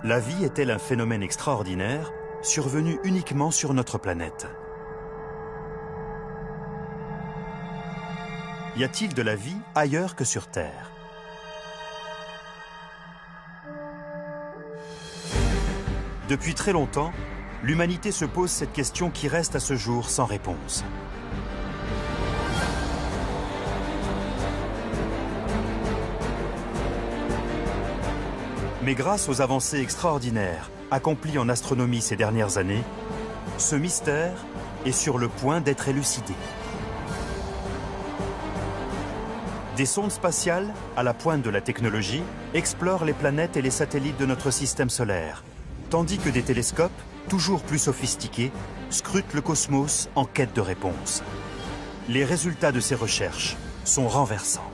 La vie est-elle un phénomène extraordinaire, survenu uniquement sur notre planète? Y a-t-il de la vie ailleurs que sur Terre? Depuis très longtemps, l'humanité se pose cette question qui reste à ce jour sans réponse. Mais grâce aux avancées extraordinaires accomplies en astronomie ces dernières années, ce mystère est sur le point d'être élucidé. Des sondes spatiales, à la pointe de la technologie, explorent les planètes et les satellites de notre système solaire, tandis que des télescopes, toujours plus sophistiqués, scrutent le cosmos en quête de réponses. Les résultats de ces recherches sont renversants.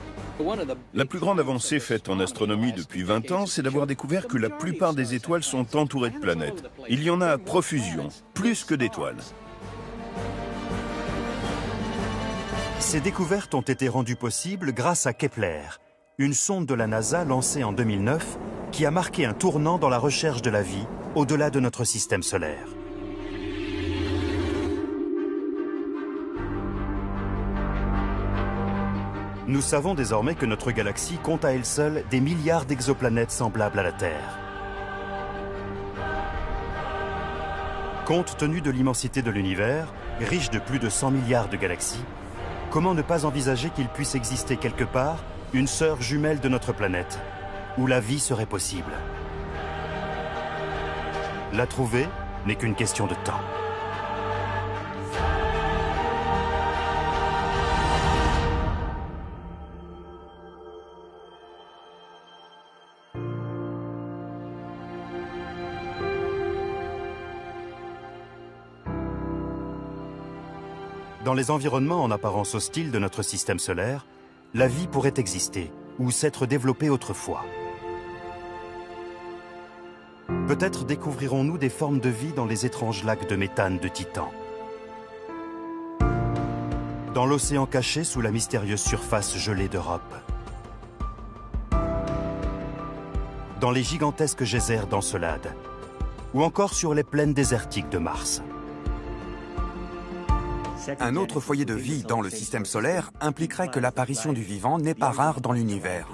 La plus grande avancée faite en astronomie depuis 20 ans, c'est d'avoir découvert que la plupart des étoiles sont entourées de planètes. Il y en a à profusion, plus que d'étoiles. Ces découvertes ont été rendues possibles grâce à Kepler, une sonde de la NASA lancée en 2009 qui a marqué un tournant dans la recherche de la vie au-delà de notre système solaire. Nous savons désormais que notre galaxie compte à elle seule des milliards d'exoplanètes semblables à la Terre. Compte tenu de l'immensité de l'univers, riche de plus de 100 milliards de galaxies, comment ne pas envisager qu'il puisse exister quelque part une sœur jumelle de notre planète, où la vie serait possible? La trouver n'est qu'une question de temps. Dans les environnements en apparence hostiles de notre système solaire, la vie pourrait exister ou s'être développée autrefois. Peut-être découvrirons-nous des formes de vie dans les étranges lacs de méthane de Titan. Dans l'océan caché sous la mystérieuse surface gelée d'Europe. Dans les gigantesques geysers d'Encelade. Ou encore sur les plaines désertiques de Mars. Un autre foyer de vie dans le système solaire impliquerait que l'apparition du vivant n'est pas rare dans l'univers.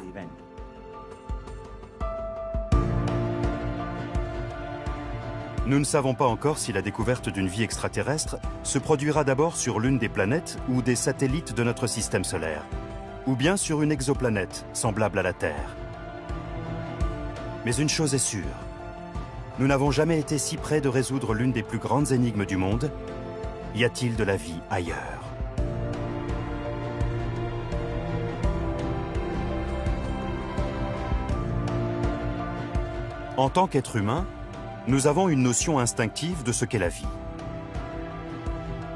Nous ne savons pas encore si la découverte d'une vie extraterrestre se produira d'abord sur l'une des planètes ou des satellites de notre système solaire, ou bien sur une exoplanète semblable à la Terre. Mais une chose est sûre, nous n'avons jamais été si près de résoudre l'une des plus grandes énigmes du monde. Y a-t-il de la vie ailleurs? En tant qu'être humain, nous avons une notion instinctive de ce qu'est la vie.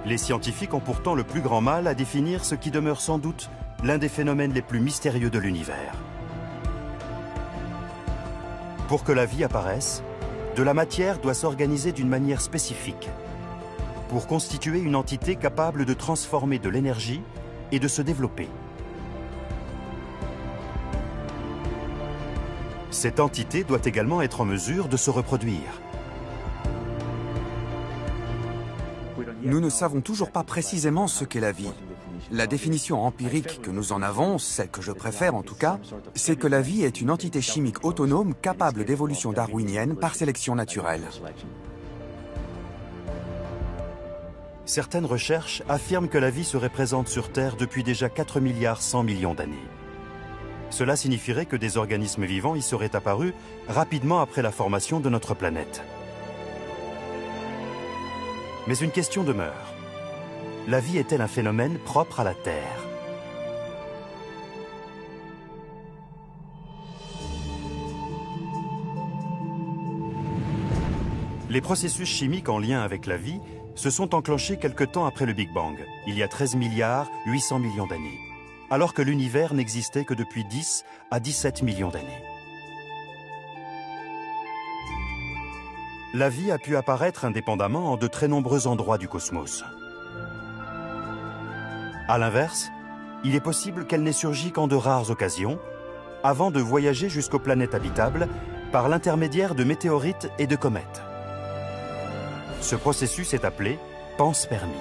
Les scientifiques ont pourtant le plus grand mal à définir ce qui demeure sans doute l'un des phénomènes les plus mystérieux de l'univers. Pour que la vie apparaisse, de la matière doit s'organiser d'une manière spécifique, pour constituer une entité capable de transformer de l'énergie et de se développer. Cette entité doit également être en mesure de se reproduire. Nous ne savons toujours pas précisément ce qu'est la vie. La définition empirique que nous en avons, celle que je préfère en tout cas, c'est que la vie est une entité chimique autonome capable d'évolution darwinienne par sélection naturelle. Certaines recherches affirment que la vie serait présente sur Terre depuis déjà 4 milliards 100 millions d'années. Cela signifierait que des organismes vivants y seraient apparus rapidement après la formation de notre planète. Mais une question demeure. La vie est-elle un phénomène propre à la Terre? Les processus chimiques en lien avec la vie se sont enclenchés quelque temps après le Big Bang, il y a 13 milliards 800 millions d'années, alors que l'univers n'existait que depuis 10 à 17 millions d'années. La vie a pu apparaître indépendamment en de très nombreux endroits du cosmos. À l'inverse, il est possible qu'elle n'ait surgi qu'en de rares occasions, avant de voyager jusqu'aux planètes habitables par l'intermédiaire de météorites et de comètes. Ce processus est appelé panspermie.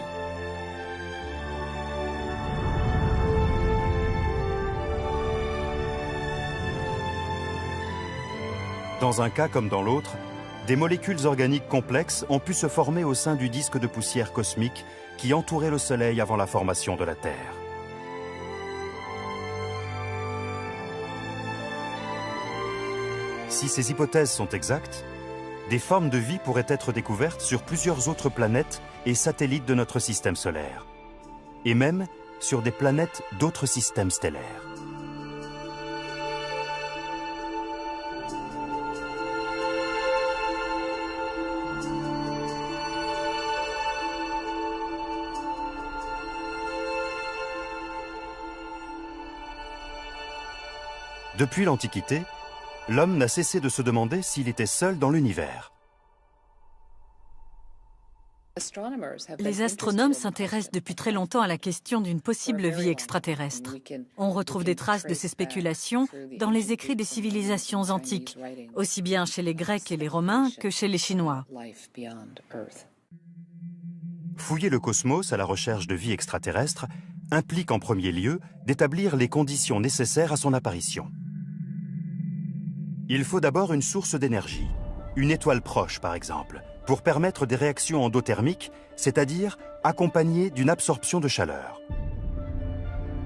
Dans un cas comme dans l'autre, des molécules organiques complexes ont pu se former au sein du disque de poussière cosmique qui entourait le Soleil avant la formation de la Terre. Si ces hypothèses sont exactes, des formes de vie pourraient être découvertes sur plusieurs autres planètes et satellites de notre système solaire, et même sur des planètes d'autres systèmes stellaires. Depuis l'Antiquité, l'homme n'a cessé de se demander s'il était seul dans l'univers. Les astronomes s'intéressent depuis très longtemps à la question d'une possible vie extraterrestre. On retrouve des traces de ces spéculations dans les écrits des civilisations antiques, aussi bien chez les Grecs et les Romains que chez les Chinois. Fouiller le cosmos à la recherche de vie extraterrestre implique en premier lieu d'établir les conditions nécessaires à son apparition. Il faut d'abord une source d'énergie, une étoile proche par exemple, pour permettre des réactions endothermiques, c'est-à-dire accompagnées d'une absorption de chaleur.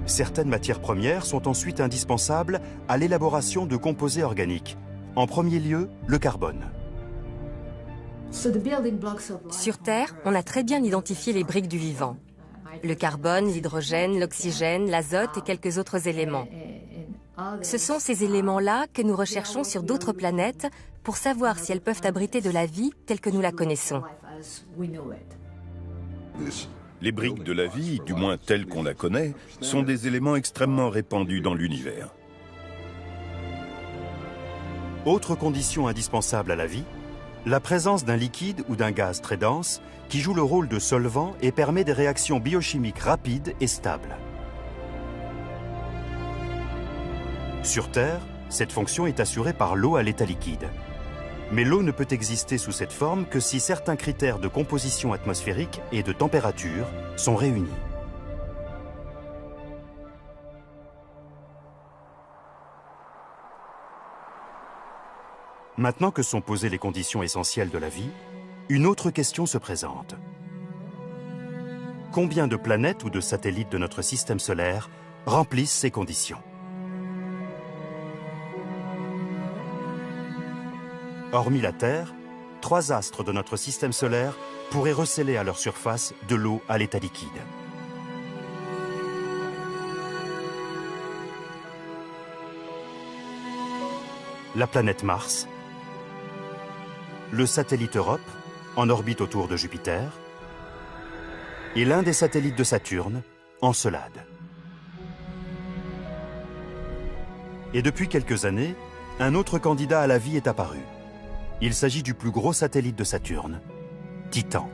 Certaines matières premières sont ensuite indispensables à l'élaboration de composés organiques, en premier lieu le carbone. Sur Terre, on a très bien identifié les briques du vivant. Le carbone, l'hydrogène, l'oxygène, l'azote et quelques autres éléments. Ce sont ces éléments-là que nous recherchons sur d'autres planètes pour savoir si elles peuvent abriter de la vie telle que nous la connaissons. Les briques de la vie, du moins telles qu'on la connaît, sont des éléments extrêmement répandus dans l'univers. Autre condition indispensable à la vie, la présence d'un liquide ou d'un gaz très dense qui joue le rôle de solvant et permet des réactions biochimiques rapides et stables. Sur Terre, cette fonction est assurée par l'eau à l'état liquide. Mais l'eau ne peut exister sous cette forme que si certains critères de composition atmosphérique et de température sont réunis. Maintenant que sont posées les conditions essentielles de la vie, une autre question se présente. Combien de planètes ou de satellites de notre système solaire remplissent ces conditions ? Hormis la Terre, 3 astres de notre système solaire pourraient recéler à leur surface de l'eau à l'état liquide. La planète Mars, le satellite Europe, en orbite autour de Jupiter, et l'un des satellites de Saturne, Encelade. Et depuis quelques années, un autre candidat à la vie est apparu. Il s'agit du plus gros satellite de Saturne, Titan.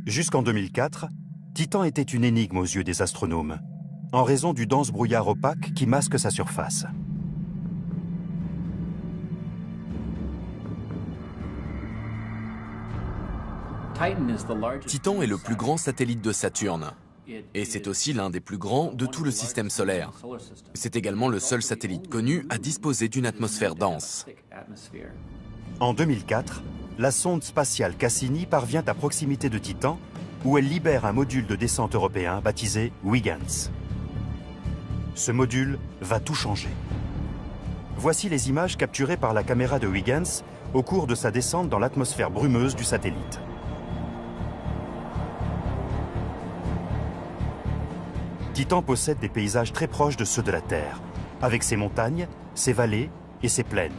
Jusqu'en 2004, Titan était une énigme aux yeux des astronomes, en raison du dense brouillard opaque qui masque sa surface. Titan est le plus grand satellite de Saturne. Et c'est aussi l'un des plus grands de tout le système solaire. C'est également le seul satellite connu à disposer d'une atmosphère dense. En 2004, la sonde spatiale Cassini parvient à proximité de Titan, où elle libère un module de descente européen baptisé Huygens. Ce module va tout changer. Voici les images capturées par la caméra de Huygens au cours de sa descente dans l'atmosphère brumeuse du satellite. Titan possède des paysages très proches de ceux de la Terre, avec ses montagnes, ses vallées et ses plaines.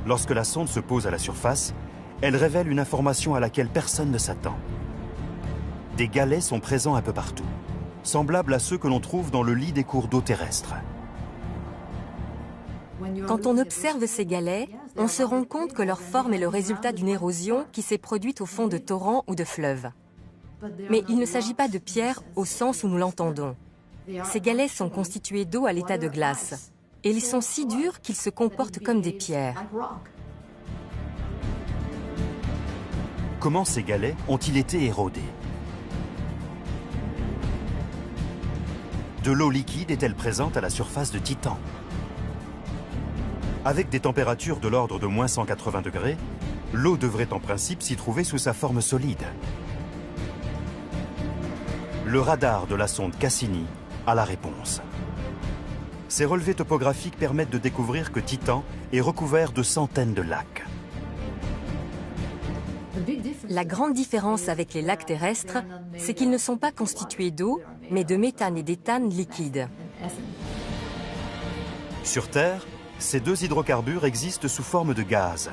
Lorsque la sonde se pose à la surface, elle révèle une information à laquelle personne ne s'attend. Des galets sont présents un peu partout, semblables à ceux que l'on trouve dans le lit des cours d'eau terrestres. Quand on observe ces galets, on se rend compte que leur forme est le résultat d'une érosion qui s'est produite au fond de torrents ou de fleuves. Mais il ne s'agit pas de pierres au sens où nous l'entendons. Ces galets sont constitués d'eau à l'état de glace. Et ils sont si durs qu'ils se comportent comme des pierres. Comment ces galets ont-ils été érodés? De l'eau liquide est-elle présente à la surface de Titan? Avec des températures de l'ordre de moins 180 degrés, l'eau devrait en principe s'y trouver sous sa forme solide. Le radar de la sonde Cassini a la réponse. Ces relevés topographiques permettent de découvrir que Titan est recouvert de centaines de lacs. La grande différence avec les lacs terrestres, c'est qu'ils ne sont pas constitués d'eau, mais de méthane et d'éthane liquides. Sur Terre, ces deux hydrocarbures existent sous forme de gaz.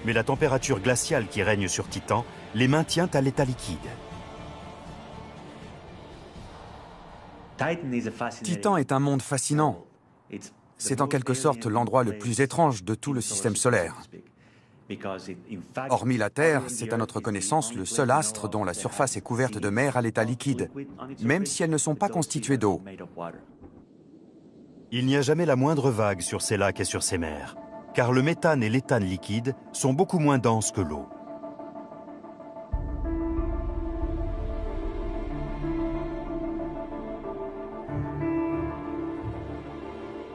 Mais la température glaciale qui règne sur Titan les maintient à l'état liquide. Titan est un monde fascinant. C'est en quelque sorte l'endroit le plus étrange de tout le système solaire. Hormis la Terre, c'est à notre connaissance le seul astre dont la surface est couverte de mer à l'état liquide, même si elles ne sont pas constituées d'eau. Il n'y a jamais la moindre vague sur ces lacs et sur ces mers, car le méthane et l'éthane liquide sont beaucoup moins denses que l'eau.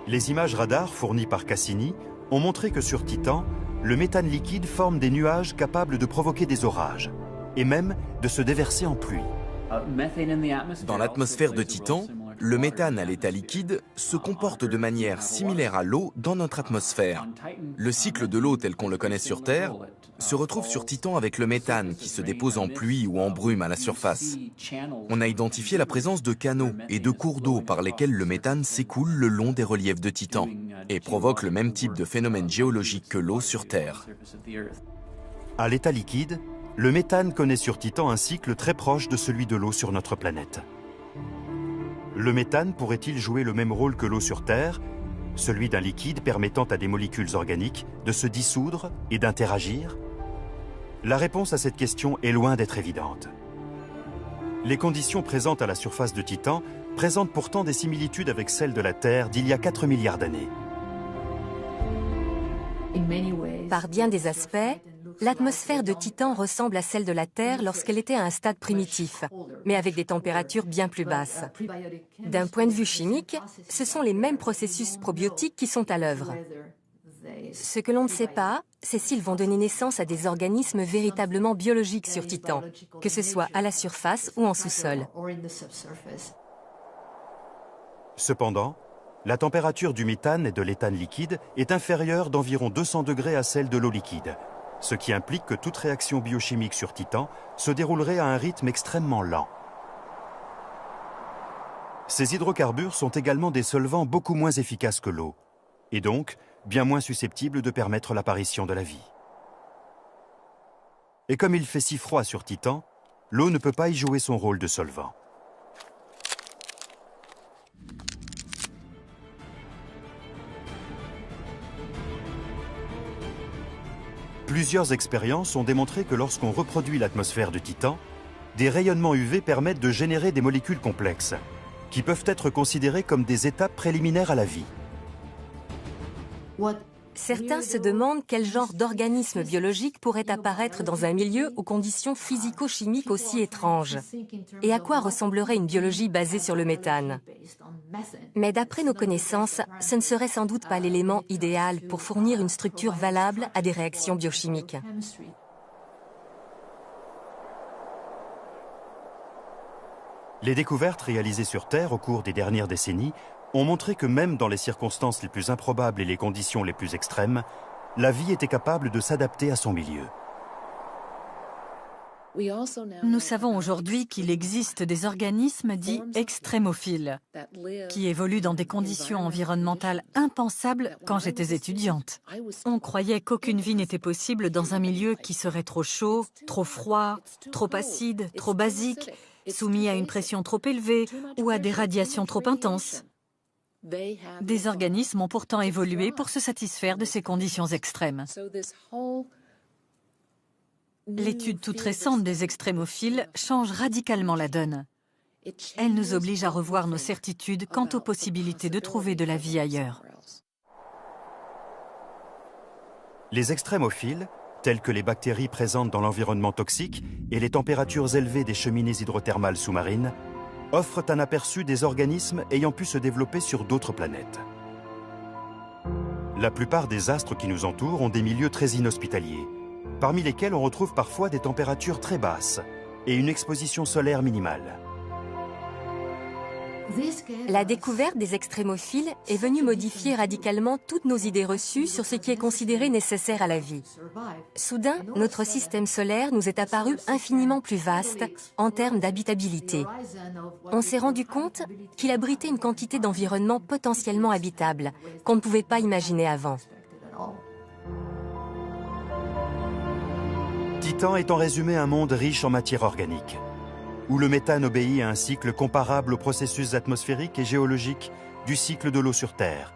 Les images radar fournies par Cassini ont montré que sur Titan, le méthane liquide forme des nuages capables de provoquer des orages, et même de se déverser en pluie. Dans l'atmosphère de Titan, le méthane à l'état liquide se comporte de manière similaire à l'eau dans notre atmosphère. Le cycle de l'eau tel qu'on le connaît sur Terre se retrouve sur Titan avec le méthane qui se dépose en pluie ou en brume à la surface. On a identifié la présence de canaux et de cours d'eau par lesquels le méthane s'écoule le long des reliefs de Titan et provoque le même type de phénomène géologique que l'eau sur Terre. À l'état liquide, le méthane connaît sur Titan un cycle très proche de celui de l'eau sur notre planète. Le méthane pourrait-il jouer le même rôle que l'eau sur Terre, celui d'un liquide permettant à des molécules organiques de se dissoudre et d'interagir? La réponse à cette question est loin d'être évidente. Les conditions présentes à la surface de Titan présentent pourtant des similitudes avec celles de la Terre d'il y a 4 milliards d'années. Par bien des aspects, l'atmosphère de Titan ressemble à celle de la Terre lorsqu'elle était à un stade primitif, mais avec des températures bien plus basses. D'un point de vue chimique, ce sont les mêmes processus probiotiques qui sont à l'œuvre. Ce que l'on ne sait pas, c'est s'ils vont donner naissance à des organismes véritablement biologiques sur Titan, que ce soit à la surface ou en sous-sol. Cependant, la température du méthane et de l'éthane liquide est inférieure d'environ 200 degrés à celle de l'eau liquide, ce qui implique que toute réaction biochimique sur Titan se déroulerait à un rythme extrêmement lent. Ces hydrocarbures sont également des solvants beaucoup moins efficaces que l'eau, et donc bien moins susceptibles de permettre l'apparition de la vie. Et comme il fait si froid sur Titan, l'eau ne peut pas y jouer son rôle de solvant. Plusieurs expériences ont démontré que lorsqu'on reproduit l'atmosphère de Titan, des rayonnements UV permettent de générer des molécules complexes, qui peuvent être considérées comme des étapes préliminaires à la vie. Certains se demandent quel genre d'organisme biologique pourrait apparaître dans un milieu aux conditions physico-chimiques aussi étranges. Et à quoi ressemblerait une biologie basée sur le méthane? Mais d'après nos connaissances, ce ne serait sans doute pas l'élément idéal pour fournir une structure valable à des réactions biochimiques. Les découvertes réalisées sur Terre au cours des dernières décennies ont montré que même dans les circonstances les plus improbables et les conditions les plus extrêmes, la vie était capable de s'adapter à son milieu. Nous savons aujourd'hui qu'il existe des organismes dits extrémophiles, qui évoluent dans des conditions environnementales impensables quand j'étais étudiante. On croyait qu'aucune vie n'était possible dans un milieu qui serait trop chaud, trop froid, trop acide, trop basique, soumis à une pression trop élevée ou à des radiations trop intenses. Des organismes ont pourtant évolué pour se satisfaire de ces conditions extrêmes. L'étude toute récente des extrémophiles change radicalement la donne. Elle nous oblige à revoir nos certitudes quant aux possibilités de trouver de la vie ailleurs. Les extrémophiles, tels que les bactéries présentes dans l'environnement toxique et les températures élevées des cheminées hydrothermales sous-marines, offrent un aperçu des organismes ayant pu se développer sur d'autres planètes. La plupart des astres qui nous entourent ont des milieux très inhospitaliers, parmi lesquels on retrouve parfois des températures très basses et une exposition solaire minimale. La découverte des extrémophiles est venue modifier radicalement toutes nos idées reçues sur ce qui est considéré nécessaire à la vie. Soudain, notre système solaire nous est apparu infiniment plus vaste en termes d'habitabilité. On s'est rendu compte qu'il abritait une quantité d'environnements potentiellement habitables qu'on ne pouvait pas imaginer avant. Titan est en résumé un monde riche en matière organique, où le méthane obéit à un cycle comparable aux processus atmosphériques et géologiques du cycle de l'eau sur Terre,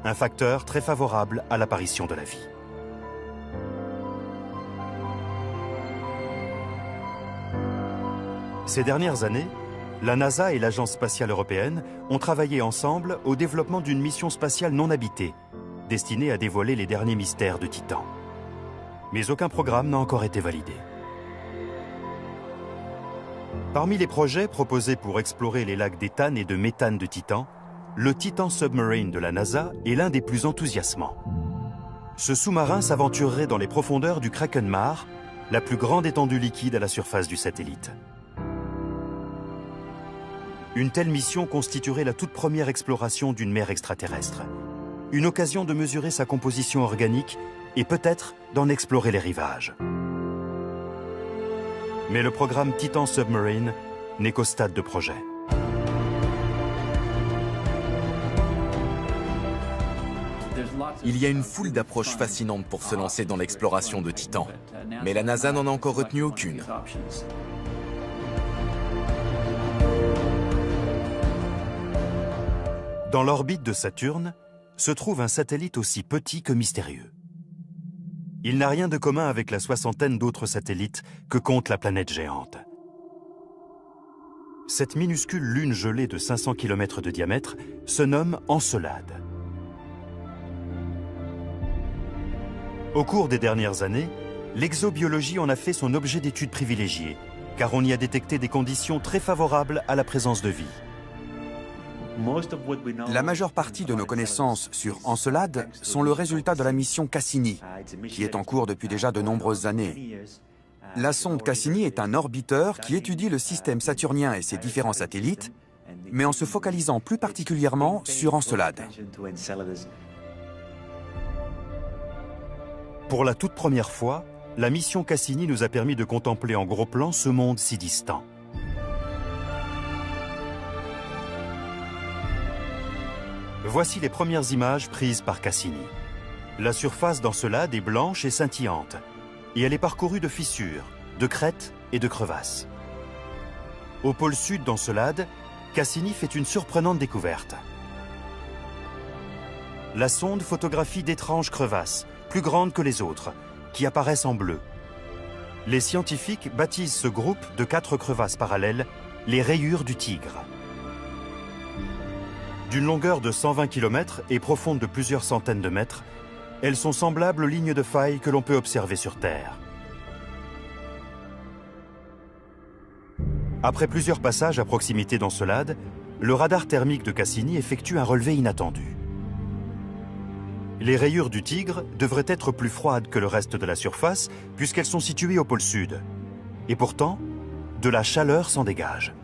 un facteur très favorable à l'apparition de la vie. Ces dernières années, la NASA et l'Agence spatiale européenne ont travaillé ensemble au développement d'une mission spatiale non habitée, destinée à dévoiler les derniers mystères de Titan. Mais aucun programme n'a encore été validé. Parmi les projets proposés pour explorer les lacs d'éthane et de méthane de Titan, le Titan Submarine de la NASA est l'un des plus enthousiasmants. Ce sous-marin s'aventurerait dans les profondeurs du Kraken Mare, la plus grande étendue liquide à la surface du satellite. Une telle mission constituerait la toute première exploration d'une mer extraterrestre, une occasion de mesurer sa composition organique et peut-être d'en explorer les rivages. Mais le programme Titan Submarine n'est qu'au stade de projet. Il y a une foule d'approches fascinantes pour se lancer dans l'exploration de Titan, mais la NASA n'en a encore retenu aucune. Dans l'orbite de Saturne se trouve un satellite aussi petit que mystérieux. Il n'a rien de commun avec la soixantaine d'autres satellites que compte la planète géante. Cette minuscule lune gelée de 500 km de diamètre se nomme Encelade. Au cours des dernières années, l'exobiologie en a fait son objet d'étude privilégié, car on y a détecté des conditions très favorables à la présence de vie. La majeure partie de nos connaissances sur Encelade sont le résultat de la mission Cassini, qui est en cours depuis déjà de nombreuses années. La sonde Cassini est un orbiteur qui étudie le système saturnien et ses différents satellites, mais en se focalisant plus particulièrement sur Encelade. Pour la toute première fois, la mission Cassini nous a permis de contempler en gros plan ce monde si distant. Voici les premières images prises par Cassini. La surface d'Encelade est blanche et scintillante, et elle est parcourue de fissures, de crêtes et de crevasses. Au pôle sud d'Encelade, Cassini fait une surprenante découverte. La sonde photographie d'étranges crevasses, plus grandes que les autres, qui apparaissent en bleu. Les scientifiques baptisent ce groupe de 4 crevasses parallèles les rayures du Tigre. D'une longueur de 120 km et profonde de plusieurs centaines de mètres, elles sont semblables aux lignes de faille que l'on peut observer sur Terre. Après plusieurs passages à proximité d'Encelade, le radar thermique de Cassini effectue un relevé inattendu. Les rayures du Tigre devraient être plus froides que le reste de la surface puisqu'elles sont situées au pôle sud. Et pourtant, de la chaleur s'en dégage.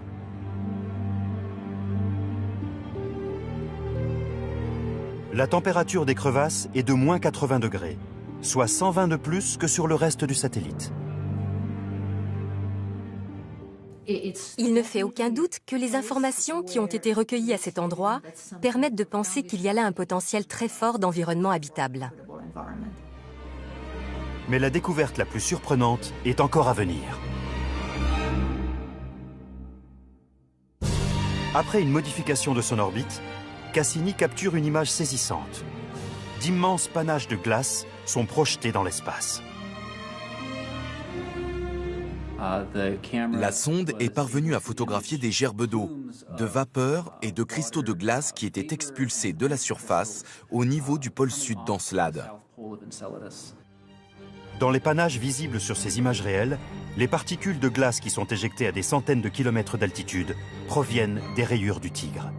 La température des crevasses est de moins 80 degrés, soit 120 de plus que sur le reste du satellite. Il ne fait aucun doute que les informations qui ont été recueillies à cet endroit permettent de penser qu'il y a là un potentiel très fort d'environnement habitable. Mais la découverte la plus surprenante est encore à venir. Après une modification de son orbite, Cassini capture une image saisissante. D'immenses panaches de glace sont projetés dans l'espace. La sonde est parvenue à photographier des gerbes d'eau, de vapeur et de cristaux de glace qui étaient expulsés de la surface au niveau du pôle sud d'Encelade. Dans les panaches visibles sur ces images réelles, les particules de glace qui sont éjectées à des centaines de kilomètres d'altitude proviennent des rayures du Tigre.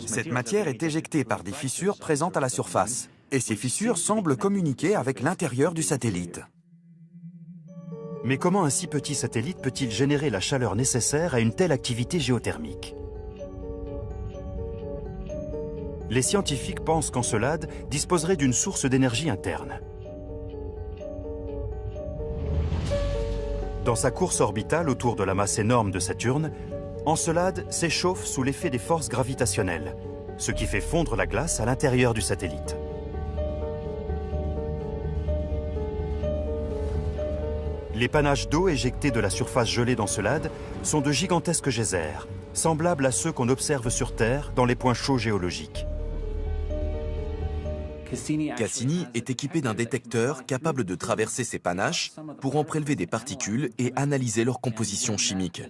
Cette matière est éjectée par des fissures présentes à la surface. Et ces fissures semblent communiquer avec l'intérieur du satellite. Mais comment un si petit satellite peut-il générer la chaleur nécessaire à une telle activité géothermique? Les scientifiques pensent qu'Encelade disposerait d'une source d'énergie interne. Dans sa course orbitale autour de la masse énorme de Saturne, Encelade s'échauffe sous l'effet des forces gravitationnelles, ce qui fait fondre la glace à l'intérieur du satellite. Les panaches d'eau éjectés de la surface gelée d'Encelade sont de gigantesques geysers, semblables à ceux qu'on observe sur Terre dans les points chauds géologiques. Cassini est équipé d'un détecteur capable de traverser ces panaches pour en prélever des particules et analyser leur composition chimique.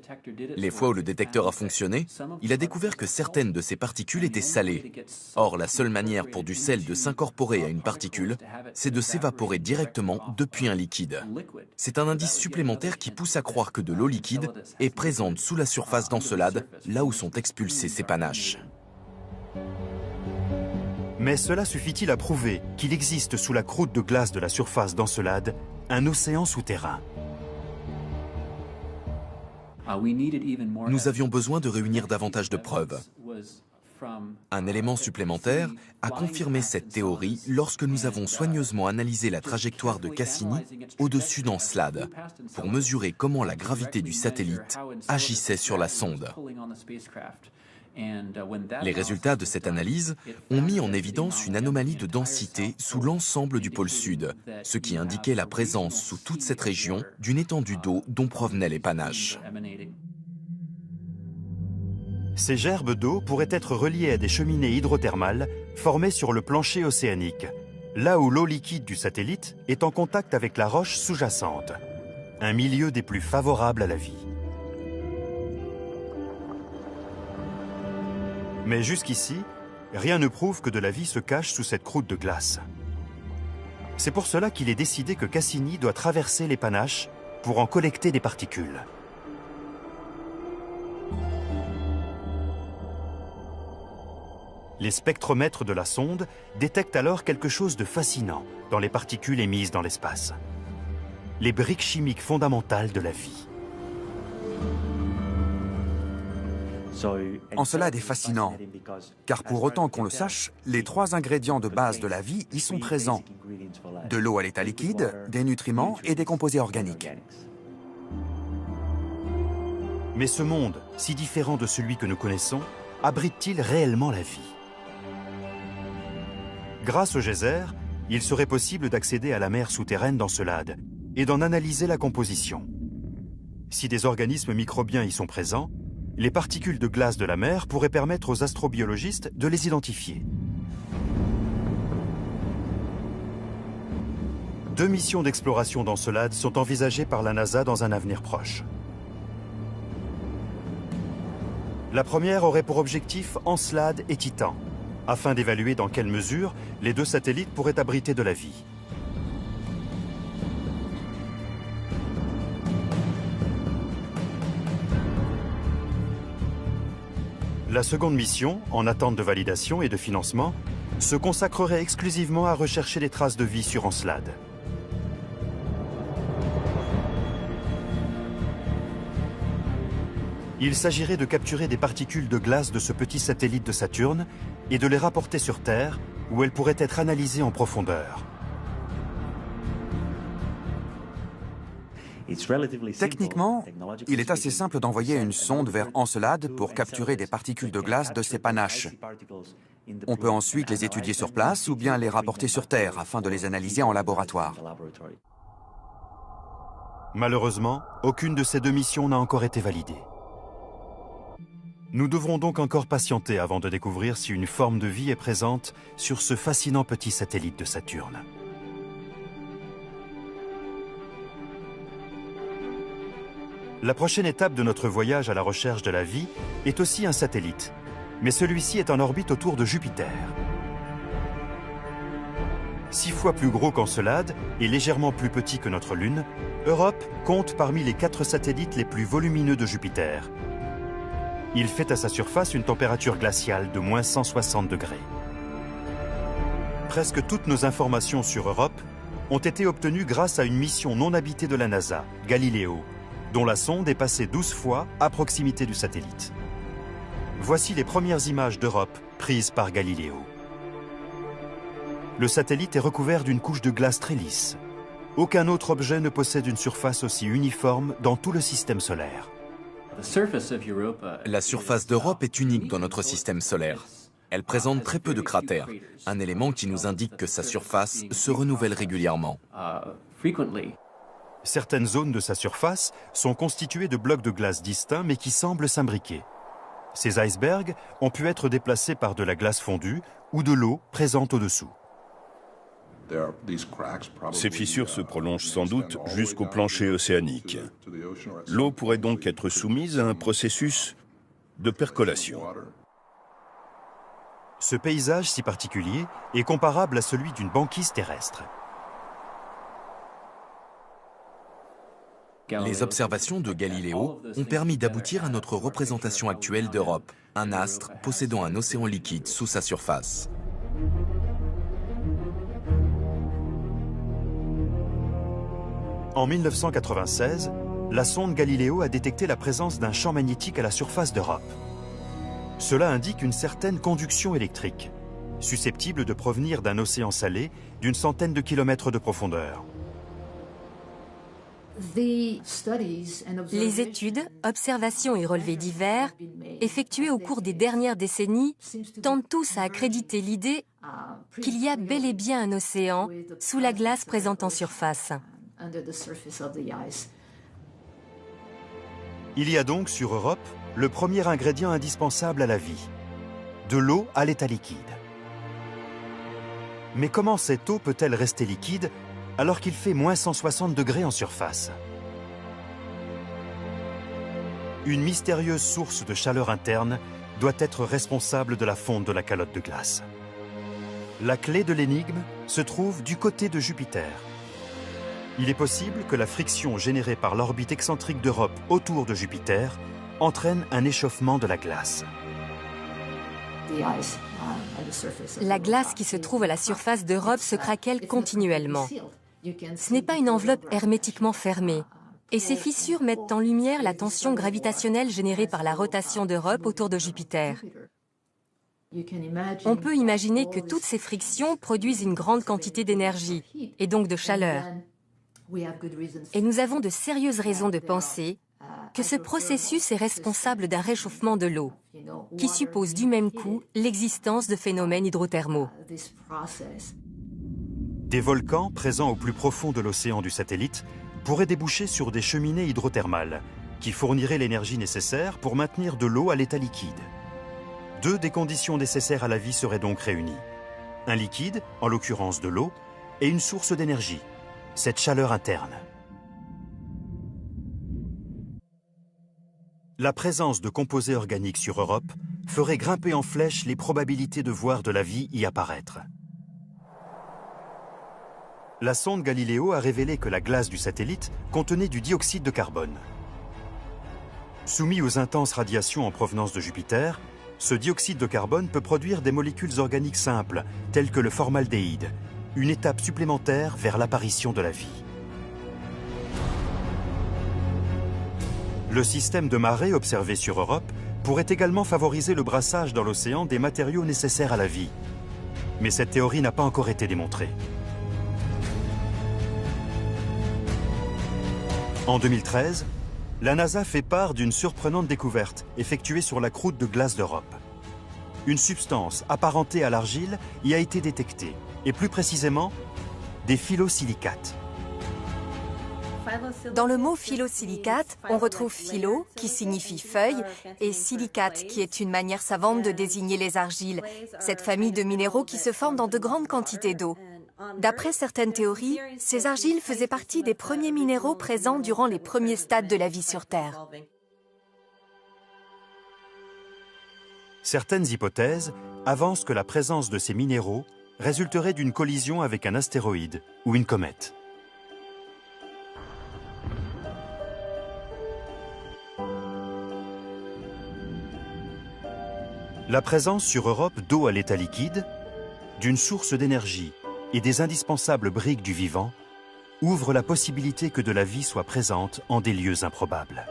Les fois où le détecteur a fonctionné, il a découvert que certaines de ces particules étaient salées. Or, la seule manière pour du sel de s'incorporer à une particule, c'est de s'évaporer directement depuis un liquide. C'est un indice supplémentaire qui pousse à croire que de l'eau liquide est présente sous la surface d'Encelade, là où sont expulsés ces panaches. Mais cela suffit-il à prouver qu'il existe sous la croûte de glace de la surface d'Encelade un océan souterrain? Nous avions besoin de réunir davantage de preuves. Un élément supplémentaire a confirmé cette théorie lorsque nous avons soigneusement analysé la trajectoire de Cassini au-dessus d'Encelade pour mesurer comment la gravité du satellite agissait sur la sonde. Les résultats de cette analyse ont mis en évidence une anomalie de densité sous l'ensemble du pôle sud, ce qui indiquait la présence sous toute cette région d'une étendue d'eau dont provenaient les panaches. Ces gerbes d'eau pourraient être reliées à des cheminées hydrothermales formées sur le plancher océanique, là où l'eau liquide du satellite est en contact avec la roche sous-jacente, un milieu des plus favorables à la vie. Mais jusqu'ici, rien ne prouve que de la vie se cache sous cette croûte de glace. C'est pour cela qu'il est décidé que Cassini doit traverser les panaches pour en collecter des particules. Les spectromètres de la sonde détectent alors quelque chose de fascinant dans les particules émises dans l'espace. Les briques chimiques fondamentales de la vie. Encelade est fascinant, car pour autant qu'on le sache, les 3 ingrédients de base de la vie y sont présents. De l'eau à l'état liquide, des nutriments et des composés organiques. Mais ce monde, si différent de celui que nous connaissons, abrite-t-il réellement la vie? Grâce au geyser, il serait possible d'accéder à la mer souterraine d'Encelade et d'en analyser la composition. Si des organismes microbiens y sont présents, les particules de glace de la mer pourraient permettre aux astrobiologistes de les identifier. 2 missions d'exploration d'Encelade sont envisagées par la NASA dans un avenir proche. La première aurait pour objectif Encelade et Titan, afin d'évaluer dans quelle mesure les 2 satellites pourraient abriter de la vie. La seconde mission, en attente de validation et de financement, se consacrerait exclusivement à rechercher les traces de vie sur Encelade. Il s'agirait de capturer des particules de glace de ce petit satellite de Saturne et de les rapporter sur Terre, où elles pourraient être analysées en profondeur. Techniquement, il est assez simple d'envoyer une sonde vers Encelade pour capturer des particules de glace de ces panaches. On peut ensuite les étudier sur place ou bien les rapporter sur Terre afin de les analyser en laboratoire. Malheureusement, aucune de ces 2 missions n'a encore été validée. Nous devrons donc encore patienter avant de découvrir si une forme de vie est présente sur ce fascinant petit satellite de Saturne. La prochaine étape de notre voyage à la recherche de la vie est aussi un satellite, mais celui-ci est en orbite autour de Jupiter. 6 fois plus gros qu'Encelade et légèrement plus petit que notre Lune, Europe compte parmi les 4 satellites les plus volumineux de Jupiter. Il fait à sa surface une température glaciale de moins 160 degrés. Presque toutes nos informations sur Europe ont été obtenues grâce à une mission non habitée de la NASA, Galileo, dont la sonde est passée 12 fois à proximité du satellite. Voici les premières images d'Europe prises par Galileo. Le satellite est recouvert d'une couche de glace très lisse. Aucun autre objet ne possède une surface aussi uniforme dans tout le système solaire. La surface d'Europe est unique dans notre système solaire. Elle présente très peu de cratères, un élément qui nous indique que sa surface se renouvelle régulièrement. Certaines zones de sa surface sont constituées de blocs de glace distincts mais qui semblent s'imbriquer. Ces icebergs ont pu être déplacés par de la glace fondue ou de l'eau présente au-dessous. Ces fissures se prolongent sans doute jusqu'au plancher océanique. L'eau pourrait donc être soumise à un processus de percolation. Ce paysage si particulier est comparable à celui d'une banquise terrestre. Les observations de Galiléo ont permis d'aboutir à notre représentation actuelle d'Europe, un astre possédant un océan liquide sous sa surface. En 1996, la sonde Galileo a détecté la présence d'un champ magnétique à la surface d'Europe. Cela indique une certaine conduction électrique, susceptible de provenir d'un océan salé d'une centaine de kilomètres de profondeur. Les études, observations et relevés divers, effectués au cours des dernières décennies, tendent tous à accréditer l'idée qu'il y a bel et bien un océan sous la glace présente en surface. Il y a donc sur Europe le premier ingrédient indispensable à la vie, de l'eau à l'état liquide. Mais comment cette eau peut-elle rester liquide alors qu'il fait moins 160 degrés en surface? Une mystérieuse source de chaleur interne doit être responsable de la fonte de la calotte de glace. La clé de l'énigme se trouve du côté de Jupiter. Il est possible que la friction générée par l'orbite excentrique d'Europe autour de Jupiter entraîne un échauffement de la glace. La glace qui se trouve à la surface d'Europe se craquelle continuellement. Ce n'est pas une enveloppe hermétiquement fermée. Et ces fissures mettent en lumière la tension gravitationnelle générée par la rotation d'Europe autour de Jupiter. On peut imaginer que toutes ces frictions produisent une grande quantité d'énergie, et donc de chaleur. Et nous avons de sérieuses raisons de penser que ce processus est responsable d'un réchauffement de l'eau, qui suppose du même coup l'existence de phénomènes hydrothermaux. Des volcans présents au plus profond de l'océan du satellite pourraient déboucher sur des cheminées hydrothermales qui fourniraient l'énergie nécessaire pour maintenir de l'eau à l'état liquide. 2 des conditions nécessaires à la vie seraient donc réunies. Un liquide, en l'occurrence de l'eau, et une source d'énergie, cette chaleur interne. La présence de composés organiques sur Europe ferait grimper en flèche les probabilités de voir de la vie y apparaître. La sonde Galileo a révélé que la glace du satellite contenait du dioxyde de carbone. Soumis aux intenses radiations en provenance de Jupiter, ce dioxyde de carbone peut produire des molécules organiques simples, telles que le formaldéhyde, une étape supplémentaire vers l'apparition de la vie. Le système de marée observé sur Europe pourrait également favoriser le brassage dans l'océan des matériaux nécessaires à la vie. Mais cette théorie n'a pas encore été démontrée. En 2013, la NASA fait part d'une surprenante découverte effectuée sur la croûte de glace d'Europe. Une substance apparentée à l'argile y a été détectée, et plus précisément, des phyllosilicates. Dans le mot phyllosilicate, on retrouve phyllo, qui signifie feuille, et silicate, qui est une manière savante de désigner les argiles, cette famille de minéraux qui se forment dans de grandes quantités d'eau. D'après certaines théories, ces argiles faisaient partie des premiers minéraux présents durant les premiers stades de la vie sur Terre. Certaines hypothèses avancent que la présence de ces minéraux résulterait d'une collision avec un astéroïde ou une comète. La présence sur Europe d'eau à l'état liquide, d'une source d'énergie et des indispensables briques du vivant ouvre la possibilité que de la vie soit présente en des lieux improbables.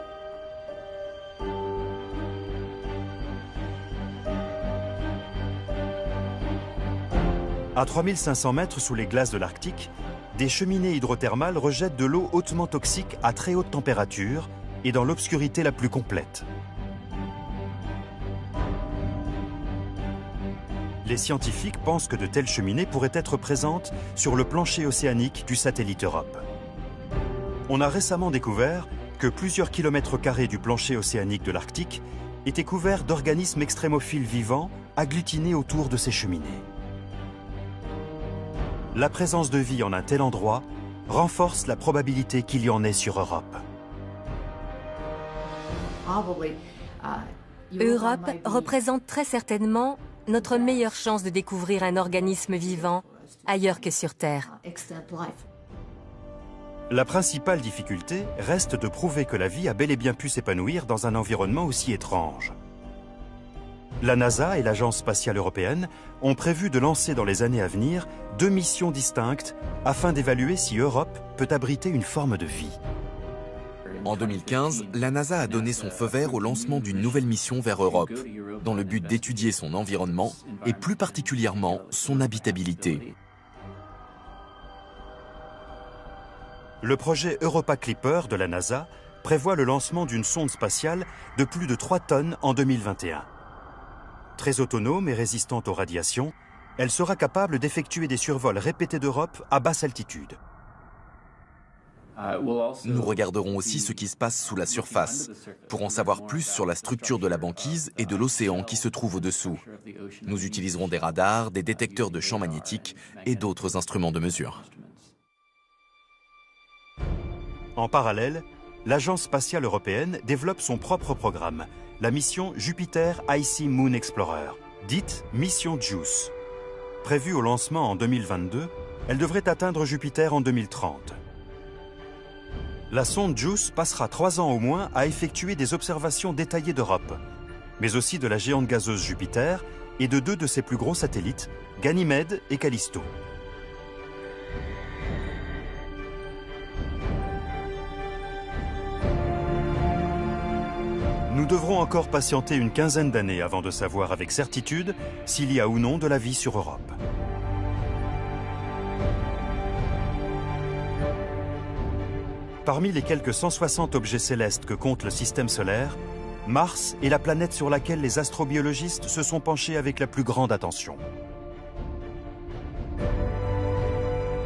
À 3500 mètres sous les glaces de l'Arctique, des cheminées hydrothermales rejettent de l'eau hautement toxique à très haute température et dans l'obscurité la plus complète. Les scientifiques pensent que de telles cheminées pourraient être présentes sur le plancher océanique du satellite Europe. On a récemment découvert que plusieurs kilomètres carrés du plancher océanique de l'Arctique étaient couverts d'organismes extrémophiles vivants agglutinés autour de ces cheminées. La présence de vie en un tel endroit renforce la probabilité qu'il y en ait sur Europe. Europe représente très certainement notre meilleure chance de découvrir un organisme vivant ailleurs que sur Terre. La principale difficulté reste de prouver que la vie a bel et bien pu s'épanouir dans un environnement aussi étrange. La NASA et l'Agence spatiale européenne ont prévu de lancer dans les années à venir 2 missions distinctes afin d'évaluer si Europe peut abriter une forme de vie. En 2015, la NASA a donné son feu vert au lancement d'une nouvelle mission vers Europe, dans le but d'étudier son environnement et plus particulièrement son habitabilité. Le projet Europa Clipper de la NASA prévoit le lancement d'une sonde spatiale de plus de 3 tonnes en 2021. Très autonome et résistante aux radiations, elle sera capable d'effectuer des survols répétés d'Europe à basse altitude. Nous regarderons aussi ce qui se passe sous la surface, pour en savoir plus sur la structure de la banquise et de l'océan qui se trouve au-dessous. Nous utiliserons des radars, des détecteurs de champs magnétiques et d'autres instruments de mesure. En parallèle, l'Agence spatiale européenne développe son propre programme, la mission Jupiter Icy Moon Explorer, dite mission JUICE. Prévue au lancement en 2022, elle devrait atteindre Jupiter en 2030. La sonde JUICE passera 3 ans au moins à effectuer des observations détaillées d'Europe, mais aussi de la géante gazeuse Jupiter et de 2 de ses plus gros satellites, Ganymède et Callisto. Nous devrons encore patienter une quinzaine d'années avant de savoir avec certitude s'il y a ou non de la vie sur Europe. Parmi les quelques 160 objets célestes que compte le système solaire, Mars est la planète sur laquelle les astrobiologistes se sont penchés avec la plus grande attention.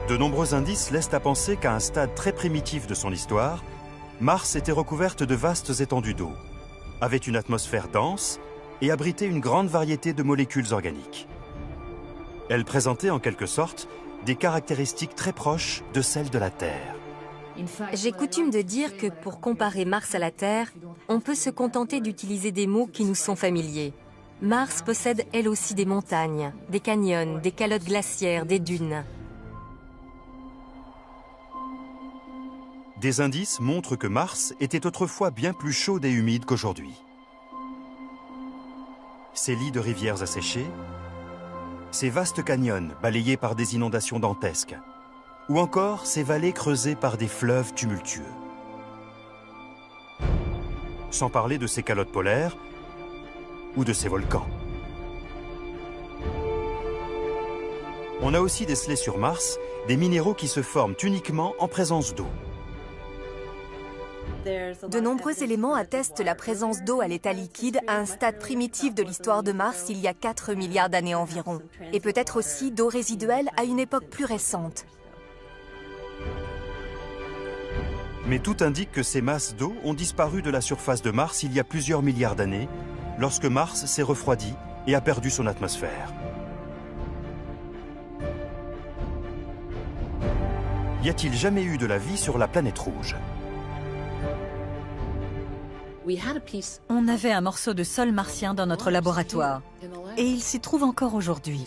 De nombreux indices laissent à penser qu'à un stade très primitif de son histoire, Mars était recouverte de vastes étendues d'eau, avait une atmosphère dense et abritait une grande variété de molécules organiques. Elle présentait en quelque sorte des caractéristiques très proches de celles de la Terre. J'ai coutume de dire que pour comparer Mars à la Terre, on peut se contenter d'utiliser des mots qui nous sont familiers. Mars possède elle aussi des montagnes, des canyons, des calottes glaciaires, des dunes. Des indices montrent que Mars était autrefois bien plus chaude et humide qu'aujourd'hui. Ses lits de rivières asséchés, ses vastes canyons balayés par des inondations dantesques, ou encore ces vallées creusées par des fleuves tumultueux. Sans parler de ces calottes polaires ou de ces volcans. On a aussi décelé sur Mars des minéraux qui se forment uniquement en présence d'eau. De nombreux éléments attestent la présence d'eau à l'état liquide à un stade primitif de l'histoire de Mars il y a 4 milliards d'années environ, et peut-être aussi d'eau résiduelle à une époque plus récente. Mais tout indique que ces masses d'eau ont disparu de la surface de Mars il y a plusieurs milliards d'années, lorsque Mars s'est refroidi et a perdu son atmosphère. Y a-t-il jamais eu de la vie sur la planète rouge? On avait un morceau de sol martien dans notre laboratoire, et il s'y trouve encore aujourd'hui.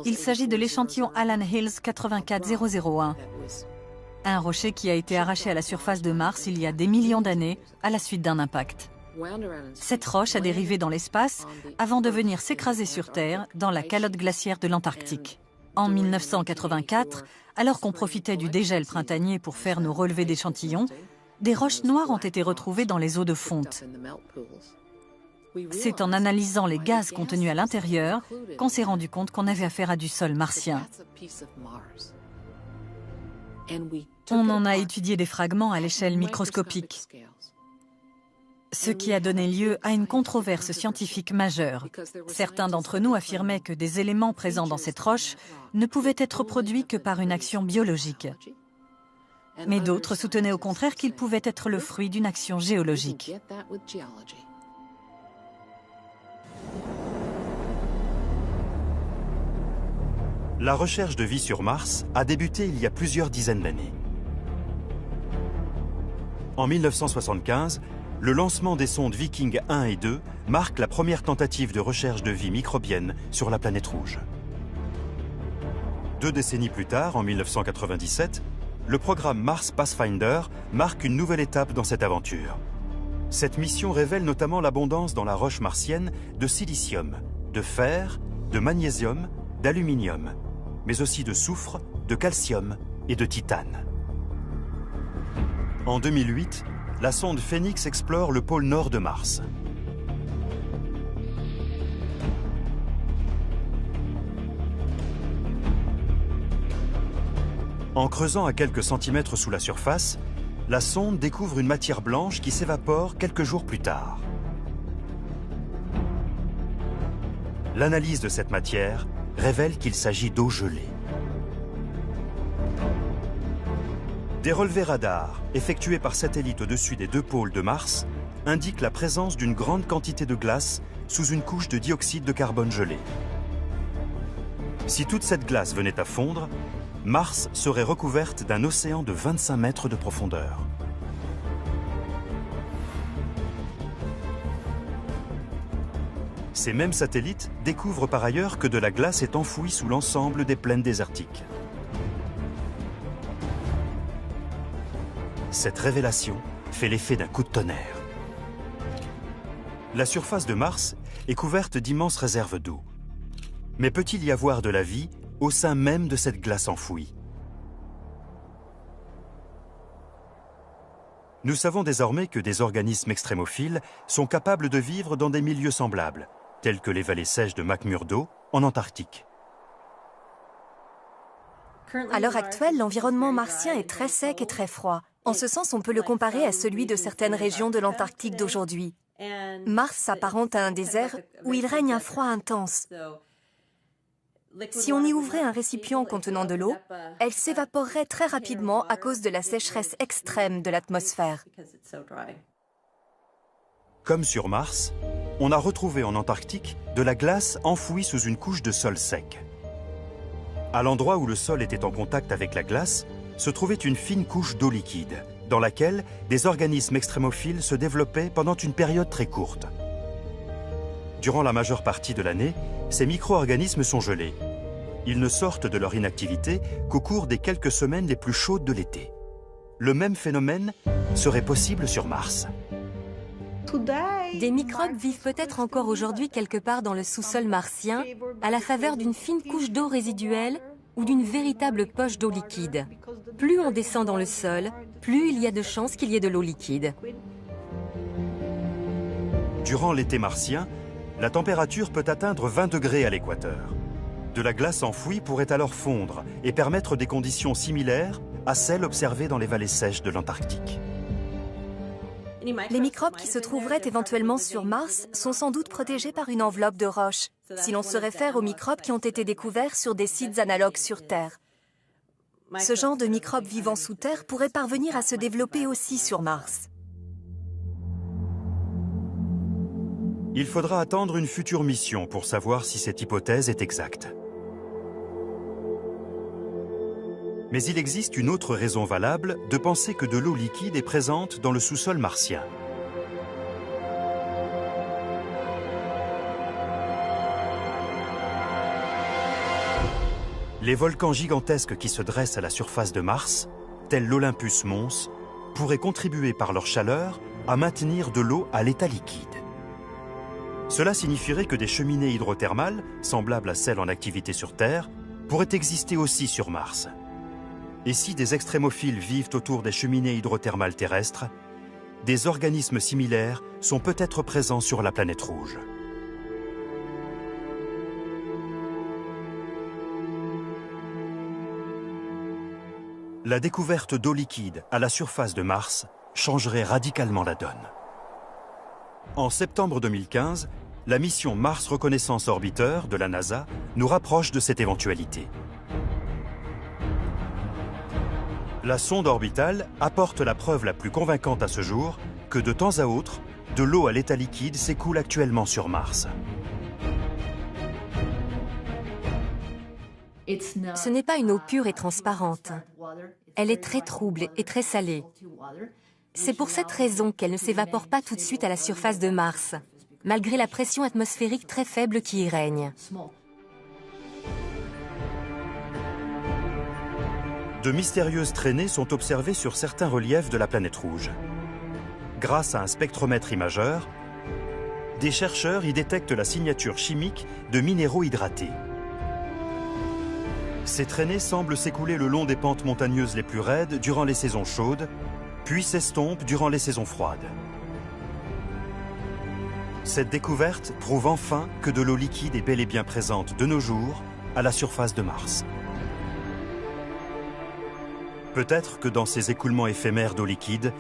Il s'agit de l'échantillon Allan Hills 84001, un rocher qui a été arraché à la surface de Mars il y a des millions d'années à la suite d'un impact. Cette roche a dérivé dans l'espace avant de venir s'écraser sur Terre dans la calotte glaciaire de l'Antarctique. En 1984, alors qu'on profitait du dégel printanier pour faire nos relevés d'échantillons, des roches noires ont été retrouvées dans les eaux de fonte. C'est en analysant les gaz contenus à l'intérieur qu'on s'est rendu compte qu'on avait affaire à du sol martien. On en a étudié des fragments à l'échelle microscopique, ce qui a donné lieu à une controverse scientifique majeure. Certains d'entre nous affirmaient que des éléments présents dans cette roche ne pouvaient être produits que par une action biologique. Mais d'autres soutenaient au contraire qu'ils pouvaient être le fruit d'une action géologique. La recherche de vie sur Mars a débuté il y a plusieurs dizaines d'années. En 1975, le lancement des sondes Viking 1 et 2 marque la première tentative de recherche de vie microbienne sur la planète rouge. 2 décennies plus tard, en 1997, le programme Mars Pathfinder marque une nouvelle étape dans cette aventure. Cette mission révèle notamment l'abondance dans la roche martienne de silicium, de fer, de magnésium, d'aluminium, mais aussi de soufre, de calcium et de titane. En 2008, la sonde Phoenix explore le pôle nord de Mars. En creusant à quelques centimètres sous la surface, la sonde découvre une matière blanche qui s'évapore quelques jours plus tard. L'analyse de cette matière révèle qu'il s'agit d'eau gelée. Des relevés radars effectués par satellite au-dessus des 2 pôles de Mars indiquent la présence d'une grande quantité de glace sous une couche de dioxyde de carbone gelé. Si toute cette glace venait à fondre, Mars serait recouverte d'un océan de 25 mètres de profondeur. Ces mêmes satellites découvrent par ailleurs que de la glace est enfouie sous l'ensemble des plaines désertiques. Cette révélation fait l'effet d'un coup de tonnerre. La surface de Mars est couverte d'immenses réserves d'eau. Mais peut-il y avoir de la vie au sein même de cette glace enfouie? Nous savons désormais que des organismes extrémophiles sont capables de vivre dans des milieux semblables, tels que les vallées sèches de McMurdo en Antarctique. À l'heure actuelle, l'environnement martien est très sec et très froid. En ce sens, on peut le comparer à celui de certaines régions de l'Antarctique d'aujourd'hui. Mars s'apparente à un désert où il règne un froid intense. Si on y ouvrait un récipient contenant de l'eau, elle s'évaporerait très rapidement à cause de la sécheresse extrême de l'atmosphère. Comme sur Mars, on a retrouvé en Antarctique de la glace enfouie sous une couche de sol sec. À l'endroit où le sol était en contact avec la glace, se trouvait une fine couche d'eau liquide, dans laquelle des organismes extrémophiles se développaient pendant une période très courte. Durant la majeure partie de l'année, ces micro-organismes sont gelés. Ils ne sortent de leur inactivité qu'au cours des quelques semaines les plus chaudes de l'été. Le même phénomène serait possible sur Mars. Des microbes vivent peut-être encore aujourd'hui quelque part dans le sous-sol martien, à la faveur d'une fine couche d'eau résiduelle ou d'une véritable poche d'eau liquide. Plus on descend dans le sol, plus il y a de chances qu'il y ait de l'eau liquide. Durant l'été martien, la température peut atteindre 20 degrés à l'équateur. De la glace enfouie pourrait alors fondre et permettre des conditions similaires à celles observées dans les vallées sèches de l'Antarctique. Les microbes qui se trouveraient éventuellement sur Mars sont sans doute protégés par une enveloppe de roche, si l'on se réfère aux microbes qui ont été découverts sur des sites analogues sur Terre. Ce genre de microbes vivant sous terre pourrait parvenir à se développer aussi sur Mars. Il faudra attendre une future mission pour savoir si cette hypothèse est exacte. Mais il existe une autre raison valable de penser que de l'eau liquide est présente dans le sous-sol martien. Les volcans gigantesques qui se dressent à la surface de Mars, tels l'Olympus Mons, pourraient contribuer par leur chaleur à maintenir de l'eau à l'état liquide. Cela signifierait que des cheminées hydrothermales, semblables à celles en activité sur Terre, pourraient exister aussi sur Mars. Et si des extrémophiles vivent autour des cheminées hydrothermales terrestres, des organismes similaires sont peut-être présents sur la planète rouge. La découverte d'eau liquide à la surface de Mars changerait radicalement la donne. En septembre 2015, la mission Mars Reconnaissance Orbiter de la NASA nous rapproche de cette éventualité. La sonde orbitale apporte la preuve la plus convaincante à ce jour que de temps à autre, de l'eau à l'état liquide s'écoule actuellement sur Mars. Ce n'est pas une eau pure et transparente. Elle est très trouble et très salée. C'est pour cette raison qu'elle ne s'évapore pas tout de suite à la surface de Mars, malgré la pression atmosphérique très faible qui y règne. De mystérieuses traînées sont observées sur certains reliefs de la planète rouge. Grâce à un spectromètre imageur, des chercheurs y détectent la signature chimique de minéraux hydratés. Ces traînées semblent s'écouler le long des pentes montagneuses les plus raides durant les saisons chaudes, puis s'estompent durant les saisons froides. Cette découverte prouve enfin que de l'eau liquide est bel et bien présente de nos jours à la surface de Mars. Peut-être que dans ces écoulements éphémères d'eau liquide,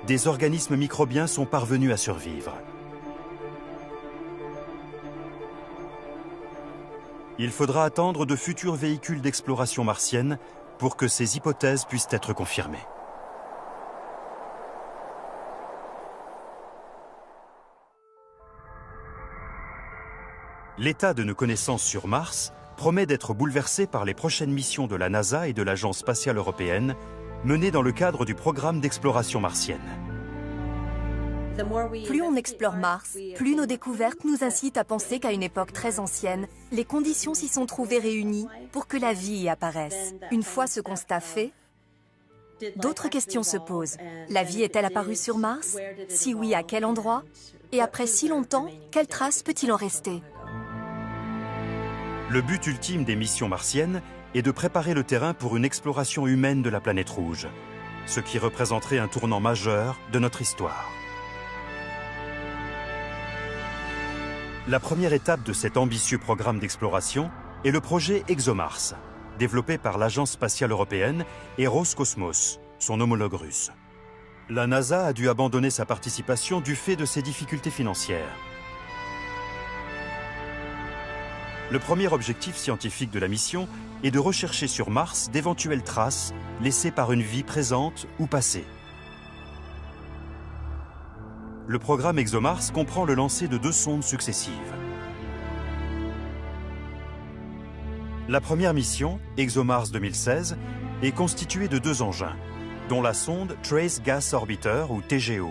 des organismes microbiens sont parvenus à survivre. Il faudra attendre de futurs véhicules d'exploration martienne pour que ces hypothèses puissent être confirmées. L'état de nos connaissances sur Mars promet d'être bouleversé par les prochaines missions de la NASA et de l'Agence spatiale européenne menées dans le cadre du programme d'exploration martienne. Plus on explore Mars, plus nos découvertes nous incitent à penser qu'à une époque très ancienne, les conditions s'y sont trouvées réunies pour que la vie y apparaisse. Une fois ce constat fait, d'autres questions se posent. La vie est-elle apparue sur Mars? Si oui, à quel endroit? Et après si longtemps, quelles traces peut-il en rester? Le but ultime des missions martiennes est de préparer le terrain pour une exploration humaine de la planète rouge, ce qui représenterait un tournant majeur de notre histoire. La première étape de cet ambitieux programme d'exploration est le projet ExoMars, développé par l'Agence spatiale européenne et Roscosmos, son homologue russe. La NASA a dû abandonner sa participation du fait de ses difficultés financières. Le premier objectif scientifique de la mission est de rechercher sur Mars d'éventuelles traces laissées par une vie présente ou passée. Le programme ExoMars comprend le lancer de 2 sondes successives. La première mission, ExoMars 2016, est constituée de 2 engins, dont la sonde Trace Gas Orbiter, ou TGO,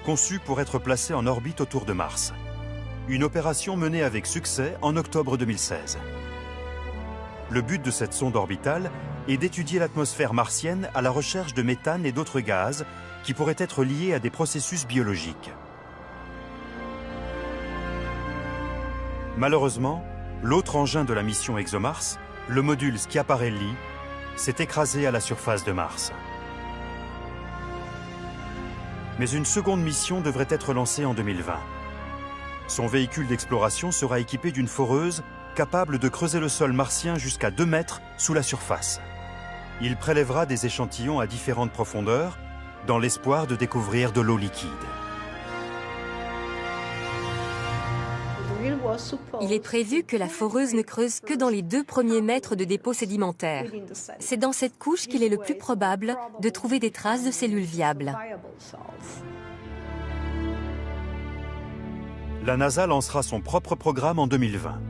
conçue pour être placée en orbite autour de Mars. Une opération menée avec succès en octobre 2016. Le but de cette sonde orbitale est d'étudier l'atmosphère martienne à la recherche de méthane et d'autres gaz qui pourraient être liés à des processus biologiques. Malheureusement, l'autre engin de la mission ExoMars, le module Schiaparelli, s'est écrasé à la surface de Mars. Mais une seconde mission devrait être lancée en 2020. Son véhicule d'exploration sera équipé d'une foreuse capable de creuser le sol martien jusqu'à 2 mètres sous la surface. Il prélèvera des échantillons à différentes profondeurs dans l'espoir de découvrir de l'eau liquide. Il est prévu que la foreuse ne creuse que dans les 2 premiers mètres de dépôt sédimentaire. C'est dans cette couche qu'il est le plus probable de trouver des traces de cellules viables. La NASA lancera son propre programme en 2020.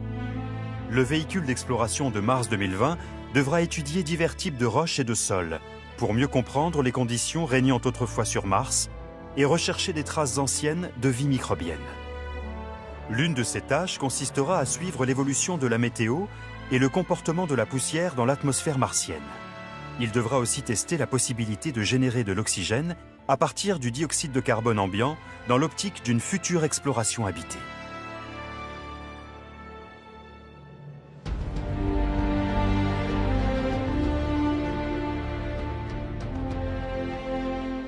Le véhicule d'exploration de Mars 2020 devra étudier divers types de roches et de sols pour mieux comprendre les conditions régnant autrefois sur Mars et rechercher des traces anciennes de vie microbienne. L'une de ces tâches consistera à suivre l'évolution de la météo et le comportement de la poussière dans l'atmosphère martienne. Il devra aussi tester la possibilité de générer de l'oxygène à partir du dioxyde de carbone ambiant dans l'optique d'une future exploration habitée.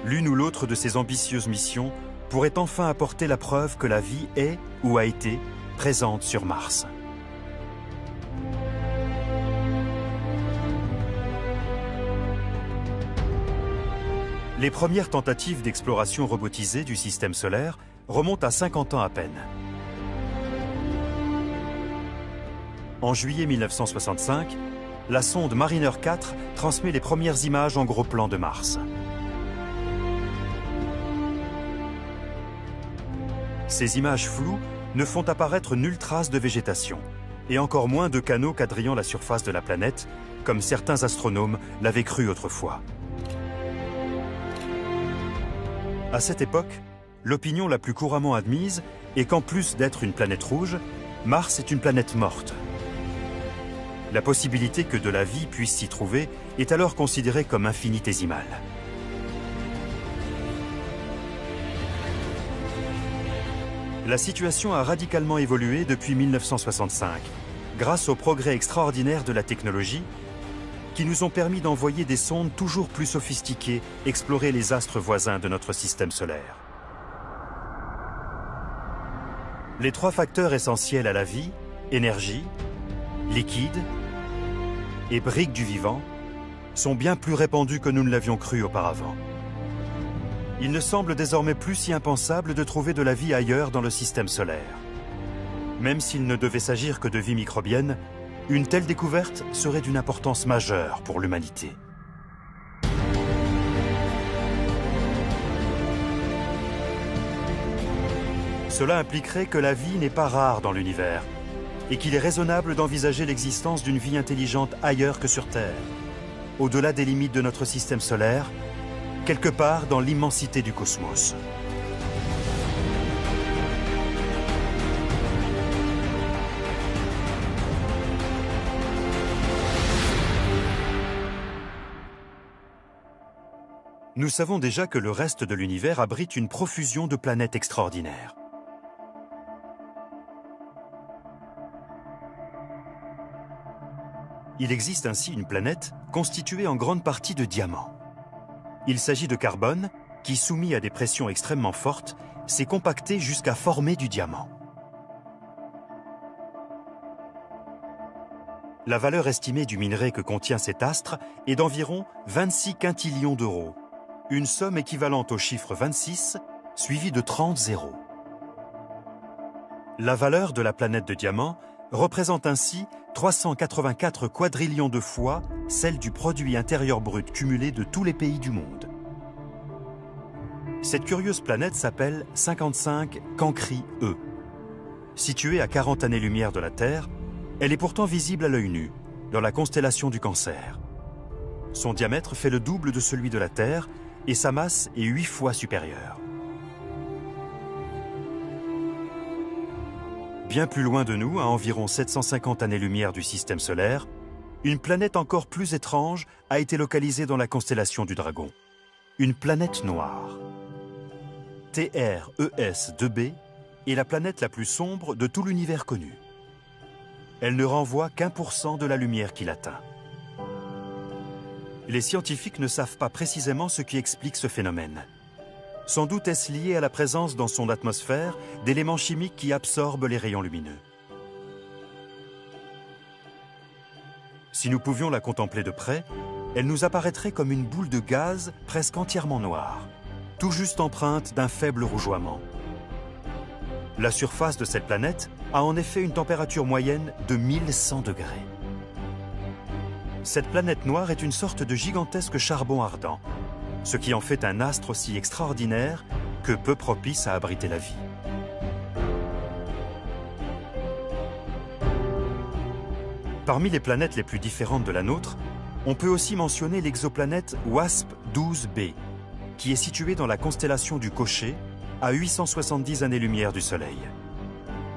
L'une ou l'autre de ces ambitieuses missions pourrait enfin apporter la preuve que la vie est ou a été présente sur Mars. Les premières tentatives d'exploration robotisée du système solaire remontent à 50 ans à peine. En juillet 1965, la sonde Mariner 4 transmet les premières images en gros plan de Mars. Ces images floues ne font apparaître nulle trace de végétation, et encore moins de canaux quadrillant la surface de la planète, comme certains astronomes l'avaient cru autrefois. À cette époque, l'opinion la plus couramment admise est qu'en plus d'être une planète rouge, Mars est une planète morte. La possibilité que de la vie puisse s'y trouver est alors considérée comme infinitésimale. La situation a radicalement évolué depuis 1965, grâce au progrès extraordinaire de la technologie, qui nous ont permis d'envoyer des sondes toujours plus sophistiquées explorer les astres voisins de notre système solaire. Les 3 facteurs essentiels à la vie, énergie, liquide et briques du vivant, sont bien plus répandus que nous ne l'avions cru auparavant. Il ne semble désormais plus si impensable de trouver de la vie ailleurs dans le système solaire. Même s'il ne devait s'agir que de vie microbienne, une telle découverte serait d'une importance majeure pour l'humanité. Cela impliquerait que la vie n'est pas rare dans l'univers et qu'il est raisonnable d'envisager l'existence d'une vie intelligente ailleurs que sur Terre, au-delà des limites de notre système solaire, quelque part dans l'immensité du cosmos. Nous savons déjà que le reste de l'univers abrite une profusion de planètes extraordinaires. Il existe ainsi une planète constituée en grande partie de diamants. Il s'agit de carbone qui, soumis à des pressions extrêmement fortes, s'est compacté jusqu'à former du diamant. La valeur estimée du minerai que contient cet astre est d'environ 26 quintillions d'euros, une somme équivalente au chiffre 26, suivi de 30 zéros. La valeur de la planète de diamant représente ainsi 384 quadrillions de fois celle du produit intérieur brut cumulé de tous les pays du monde. Cette curieuse planète s'appelle 55 Cancri E. Située à 40 années-lumière de la Terre, elle est pourtant visible à l'œil nu, dans la constellation du Cancer. Son diamètre fait le double de celui de la Terre et sa masse est 8 fois supérieure. Bien plus loin de nous, à environ 750 années-lumière du système solaire, une planète encore plus étrange a été localisée dans la constellation du Dragon. Une planète noire. TRES 2b est la planète la plus sombre de tout l'univers connu. Elle ne renvoie qu'1% de la lumière qui l'atteint. Les scientifiques ne savent pas précisément ce qui explique ce phénomène. Sans doute est-ce lié à la présence dans son atmosphère d'éléments chimiques qui absorbent les rayons lumineux. Si nous pouvions la contempler de près, elle nous apparaîtrait comme une boule de gaz presque entièrement noire, tout juste empreinte d'un faible rougeoiement. La surface de cette planète a en effet une température moyenne de 1100 degrés. Cette planète noire est une sorte de gigantesque charbon ardent, ce qui en fait un astre aussi extraordinaire que peu propice à abriter la vie. Parmi les planètes les plus différentes de la nôtre, on peut aussi mentionner l'exoplanète WASP-12b, qui est située dans la constellation du Cocher, à 870 années-lumière du Soleil.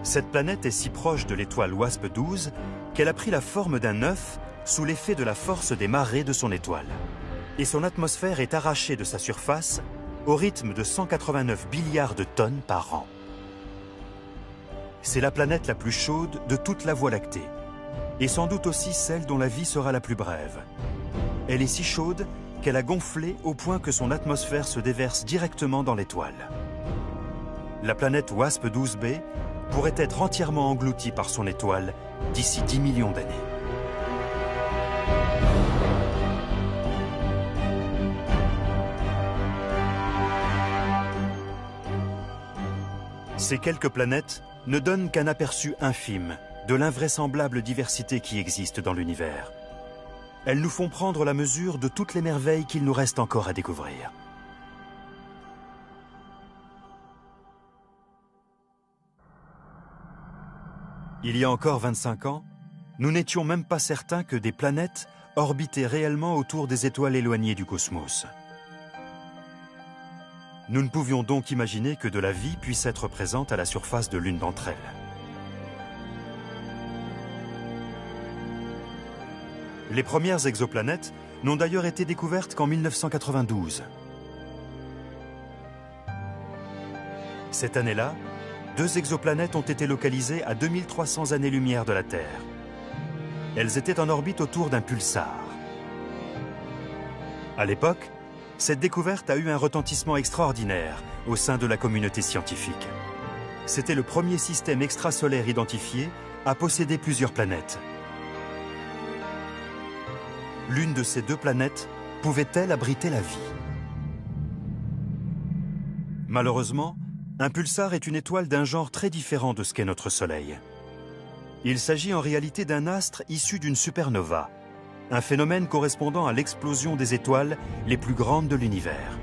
Cette planète est si proche de l'étoile WASP-12 qu'elle a pris la forme d'un œuf sous l'effet de la force des marées de son étoile. Et son atmosphère est arrachée de sa surface au rythme de 189 milliards de tonnes par an. C'est la planète la plus chaude de toute la Voie lactée, et sans doute aussi celle dont la vie sera la plus brève. Elle est si chaude qu'elle a gonflé au point que son atmosphère se déverse directement dans l'étoile. La planète WASP-12b pourrait être entièrement engloutie par son étoile d'ici 10 millions d'années. Ces quelques planètes ne donnent qu'un aperçu infime de l'invraisemblable diversité qui existe dans l'univers. Elles nous font prendre la mesure de toutes les merveilles qu'il nous reste encore à découvrir. Il y a encore 25 ans, nous n'étions même pas certains que des planètes orbitaient réellement autour des étoiles éloignées du cosmos. Nous ne pouvions donc imaginer que de la vie puisse être présente à la surface de l'une d'entre elles. Les premières exoplanètes n'ont d'ailleurs été découvertes qu'en 1992. Cette année-là, 2 exoplanètes ont été localisées à 2300 années-lumière de la Terre. Elles étaient en orbite autour d'un pulsar. À l'époque, cette découverte a eu un retentissement extraordinaire au sein de la communauté scientifique. C'était le premier système extrasolaire identifié à posséder plusieurs planètes. L'une de ces 2 planètes pouvait-elle abriter la vie? Malheureusement, un pulsar est une étoile d'un genre très différent de ce qu'est notre Soleil. Il s'agit en réalité d'un astre issu d'une supernova, un phénomène correspondant à l'explosion des étoiles les plus grandes de l'univers.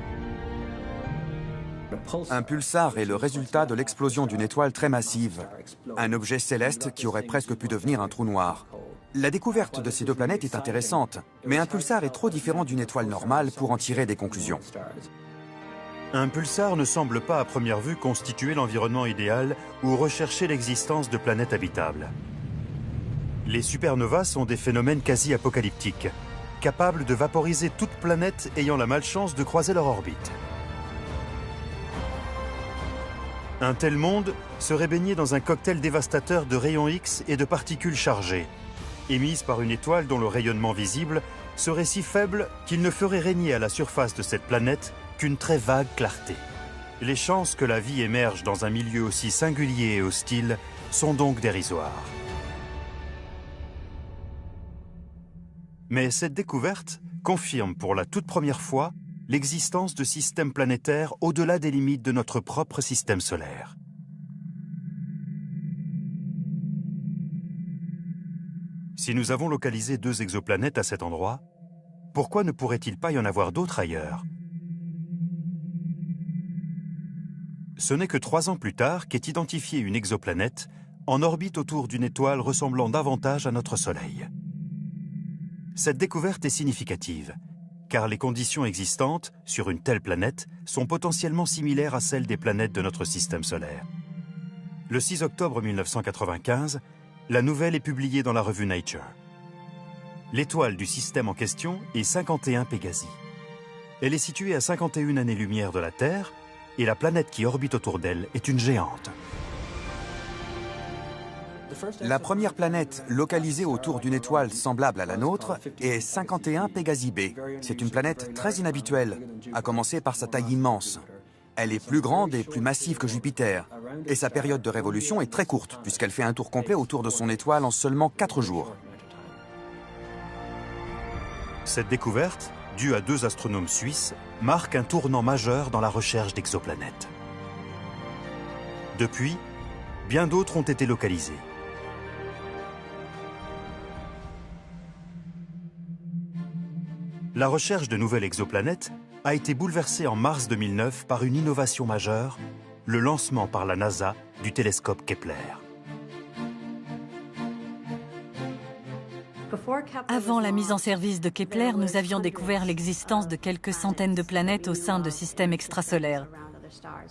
Un pulsar est le résultat de l'explosion d'une étoile très massive, un objet céleste qui aurait presque pu devenir un trou noir. La découverte de ces 2 planètes est intéressante, mais un pulsar est trop différent d'une étoile normale pour en tirer des conclusions. Un pulsar ne semble pas à première vue constituer l'environnement idéal ou rechercher l'existence de planètes habitables. Les supernovas sont des phénomènes quasi apocalyptiques, capables de vaporiser toute planète ayant la malchance de croiser leur orbite. Un tel monde serait baigné dans un cocktail dévastateur de rayons X et de particules chargées, émises par une étoile dont le rayonnement visible serait si faible qu'il ne ferait régner à la surface de cette planète qu'une très vague clarté. Les chances que la vie émerge dans un milieu aussi singulier et hostile sont donc dérisoires. Mais cette découverte confirme pour la toute première fois l'existence de systèmes planétaires au-delà des limites de notre propre système solaire. Si nous avons localisé 2 exoplanètes à cet endroit, pourquoi ne pourrait-il pas y en avoir d'autres ailleurs? Ce n'est que 3 ans plus tard qu'est identifiée une exoplanète en orbite autour d'une étoile ressemblant davantage à notre Soleil. Cette découverte est significative, car les conditions existantes sur une telle planète sont potentiellement similaires à celles des planètes de notre système solaire. Le 6 octobre 1995, la nouvelle est publiée dans la revue Nature. L'étoile du système en question est 51 Pégasi. Elle est située à 51 années-lumière de la Terre, et la planète qui orbite autour d'elle est une géante. La première planète localisée autour d'une étoile semblable à la nôtre est 51 Pégasi b. C'est une planète très inhabituelle, à commencer par sa taille immense. Elle est plus grande et plus massive que Jupiter, et sa période de révolution est très courte, puisqu'elle fait un tour complet autour de son étoile en seulement 4 jours. Cette découverte, due à 2 astronomes suisses, marque un tournant majeur dans la recherche d'exoplanètes. Depuis, bien d'autres ont été localisées. La recherche de nouvelles exoplanètes a été bouleversée en mars 2009 par une innovation majeure, le lancement par la NASA du télescope Kepler. Avant la mise en service de Kepler, nous avions découvert l'existence de quelques centaines de planètes au sein de systèmes extrasolaires.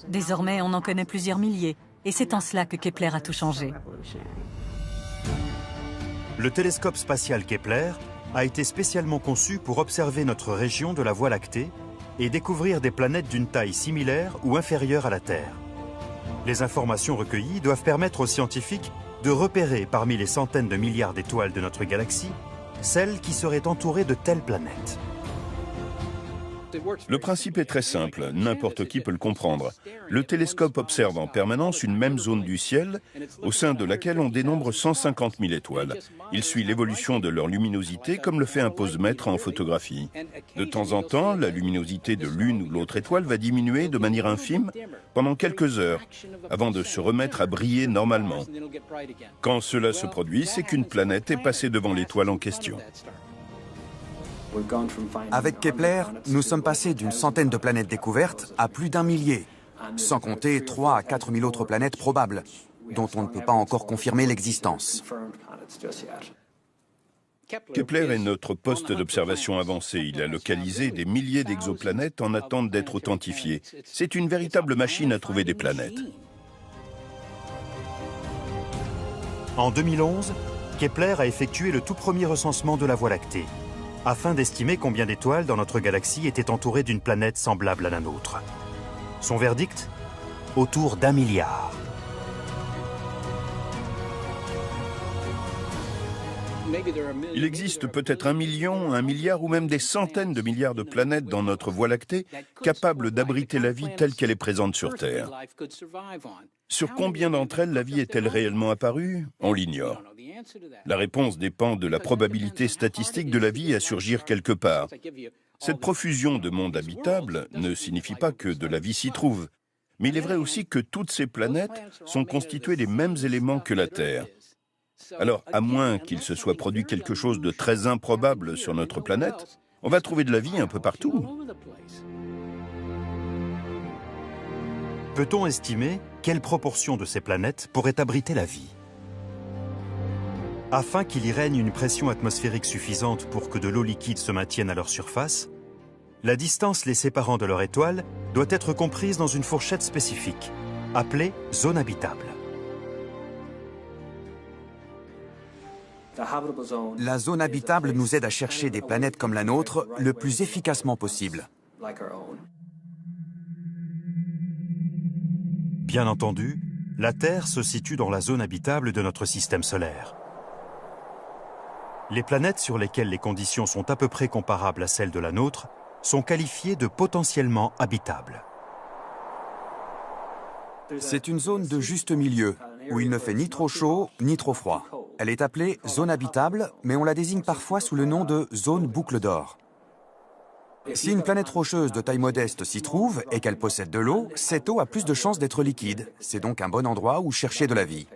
Désormais, on en connaît plusieurs milliers, et c'est en cela que Kepler a tout changé. Le télescope spatial Kepler a été spécialement conçu pour observer notre région de la Voie lactée et découvrir des planètes d'une taille similaire ou inférieure à la Terre. Les informations recueillies doivent permettre aux scientifiques de repérer parmi les centaines de milliards d'étoiles de notre galaxie celles qui seraient entourées de telles planètes. Le principe est très simple, n'importe qui peut le comprendre. Le télescope observe en permanence une même zone du ciel, au sein de laquelle on dénombre 150 000 étoiles. Il suit l'évolution de leur luminosité comme le fait un posemètre en photographie. De temps en temps, la luminosité de l'une ou l'autre étoile va diminuer de manière infime pendant quelques heures, avant de se remettre à briller normalement. Quand cela se produit, c'est qu'une planète est passée devant l'étoile en question. Avec Kepler, nous sommes passés d'une centaine de planètes découvertes à plus d'1 millier, sans compter 3 à 4 000 autres planètes probables, dont on ne peut pas encore confirmer l'existence. Kepler est notre poste d'observation avancé. Il a localisé des milliers d'exoplanètes en attente d'être authentifiées. C'est une véritable machine à trouver des planètes. En 2011, Kepler a effectué le tout premier recensement de la Voie lactée, afin d'estimer combien d'étoiles dans notre galaxie étaient entourées d'une planète semblable à la nôtre. Son verdict ? Autour d'1 milliard. Il existe peut-être 1 million, 1 milliard ou même des centaines de milliards de planètes dans notre Voie lactée capables d'abriter la vie telle qu'elle est présente sur Terre. Sur combien d'entre elles la vie est-elle réellement apparue ? On l'ignore. La réponse dépend de la probabilité statistique de la vie à surgir quelque part. Cette profusion de mondes habitables ne signifie pas que de la vie s'y trouve. Mais il est vrai aussi que toutes ces planètes sont constituées des mêmes éléments que la Terre. Alors, à moins qu'il se soit produit quelque chose de très improbable sur notre planète, on va trouver de la vie un peu partout. Peut-on estimer quelle proportion de ces planètes pourrait abriter la vie ? Afin qu'il y règne une pression atmosphérique suffisante pour que de l'eau liquide se maintienne à leur surface, la distance les séparant de leur étoile doit être comprise dans une fourchette spécifique, appelée zone habitable. La zone habitable nous aide à chercher des planètes comme la nôtre le plus efficacement possible. Bien entendu, la Terre se situe dans la zone habitable de notre système solaire. Les planètes sur lesquelles les conditions sont à peu près comparables à celles de la nôtre sont qualifiées de potentiellement habitables. C'est une zone de juste milieu, où il ne fait ni trop chaud ni trop froid. Elle est appelée zone habitable, mais on la désigne parfois sous le nom de zone boucle d'or. Si une planète rocheuse de taille modeste s'y trouve et qu'elle possède de l'eau, cette eau a plus de chances d'être liquide. C'est donc un bon endroit où chercher de la vie.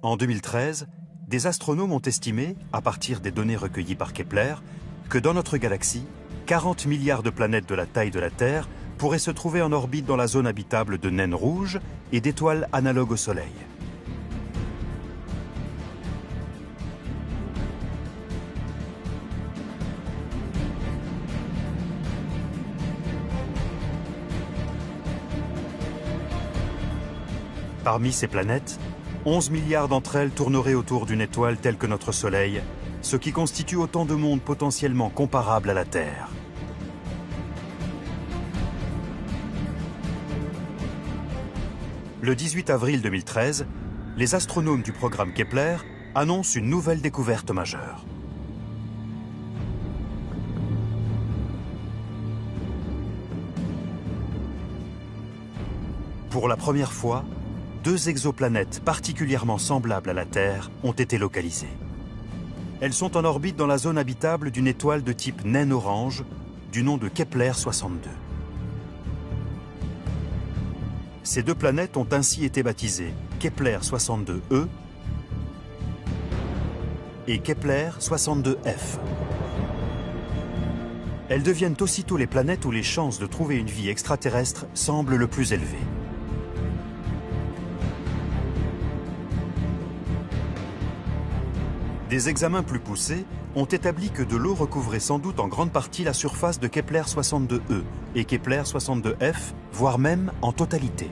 En 2013, des astronomes ont estimé, à partir des données recueillies par Kepler, que dans notre galaxie, 40 milliards de planètes de la taille de la Terre pourraient se trouver en orbite dans la zone habitable de naines rouges et d'étoiles analogues au Soleil. Parmi ces planètes, 11 milliards d'entre elles tourneraient autour d'une étoile telle que notre Soleil, ce qui constitue autant de mondes potentiellement comparables à la Terre. Le 18 avril 2013, les astronomes du programme Kepler annoncent une nouvelle découverte majeure. Pour la première fois, 2 exoplanètes particulièrement semblables à la Terre ont été localisées. Elles sont en orbite dans la zone habitable d'une étoile de type naine orange, du nom de Kepler 62. Ces deux planètes ont ainsi été baptisées Kepler 62e et Kepler 62f. Elles deviennent aussitôt les planètes où les chances de trouver une vie extraterrestre semblent le plus élevées. Des examens plus poussés ont établi que de l'eau recouvrait sans doute en grande partie la surface de Kepler 62e et Kepler 62f, voire même en totalité.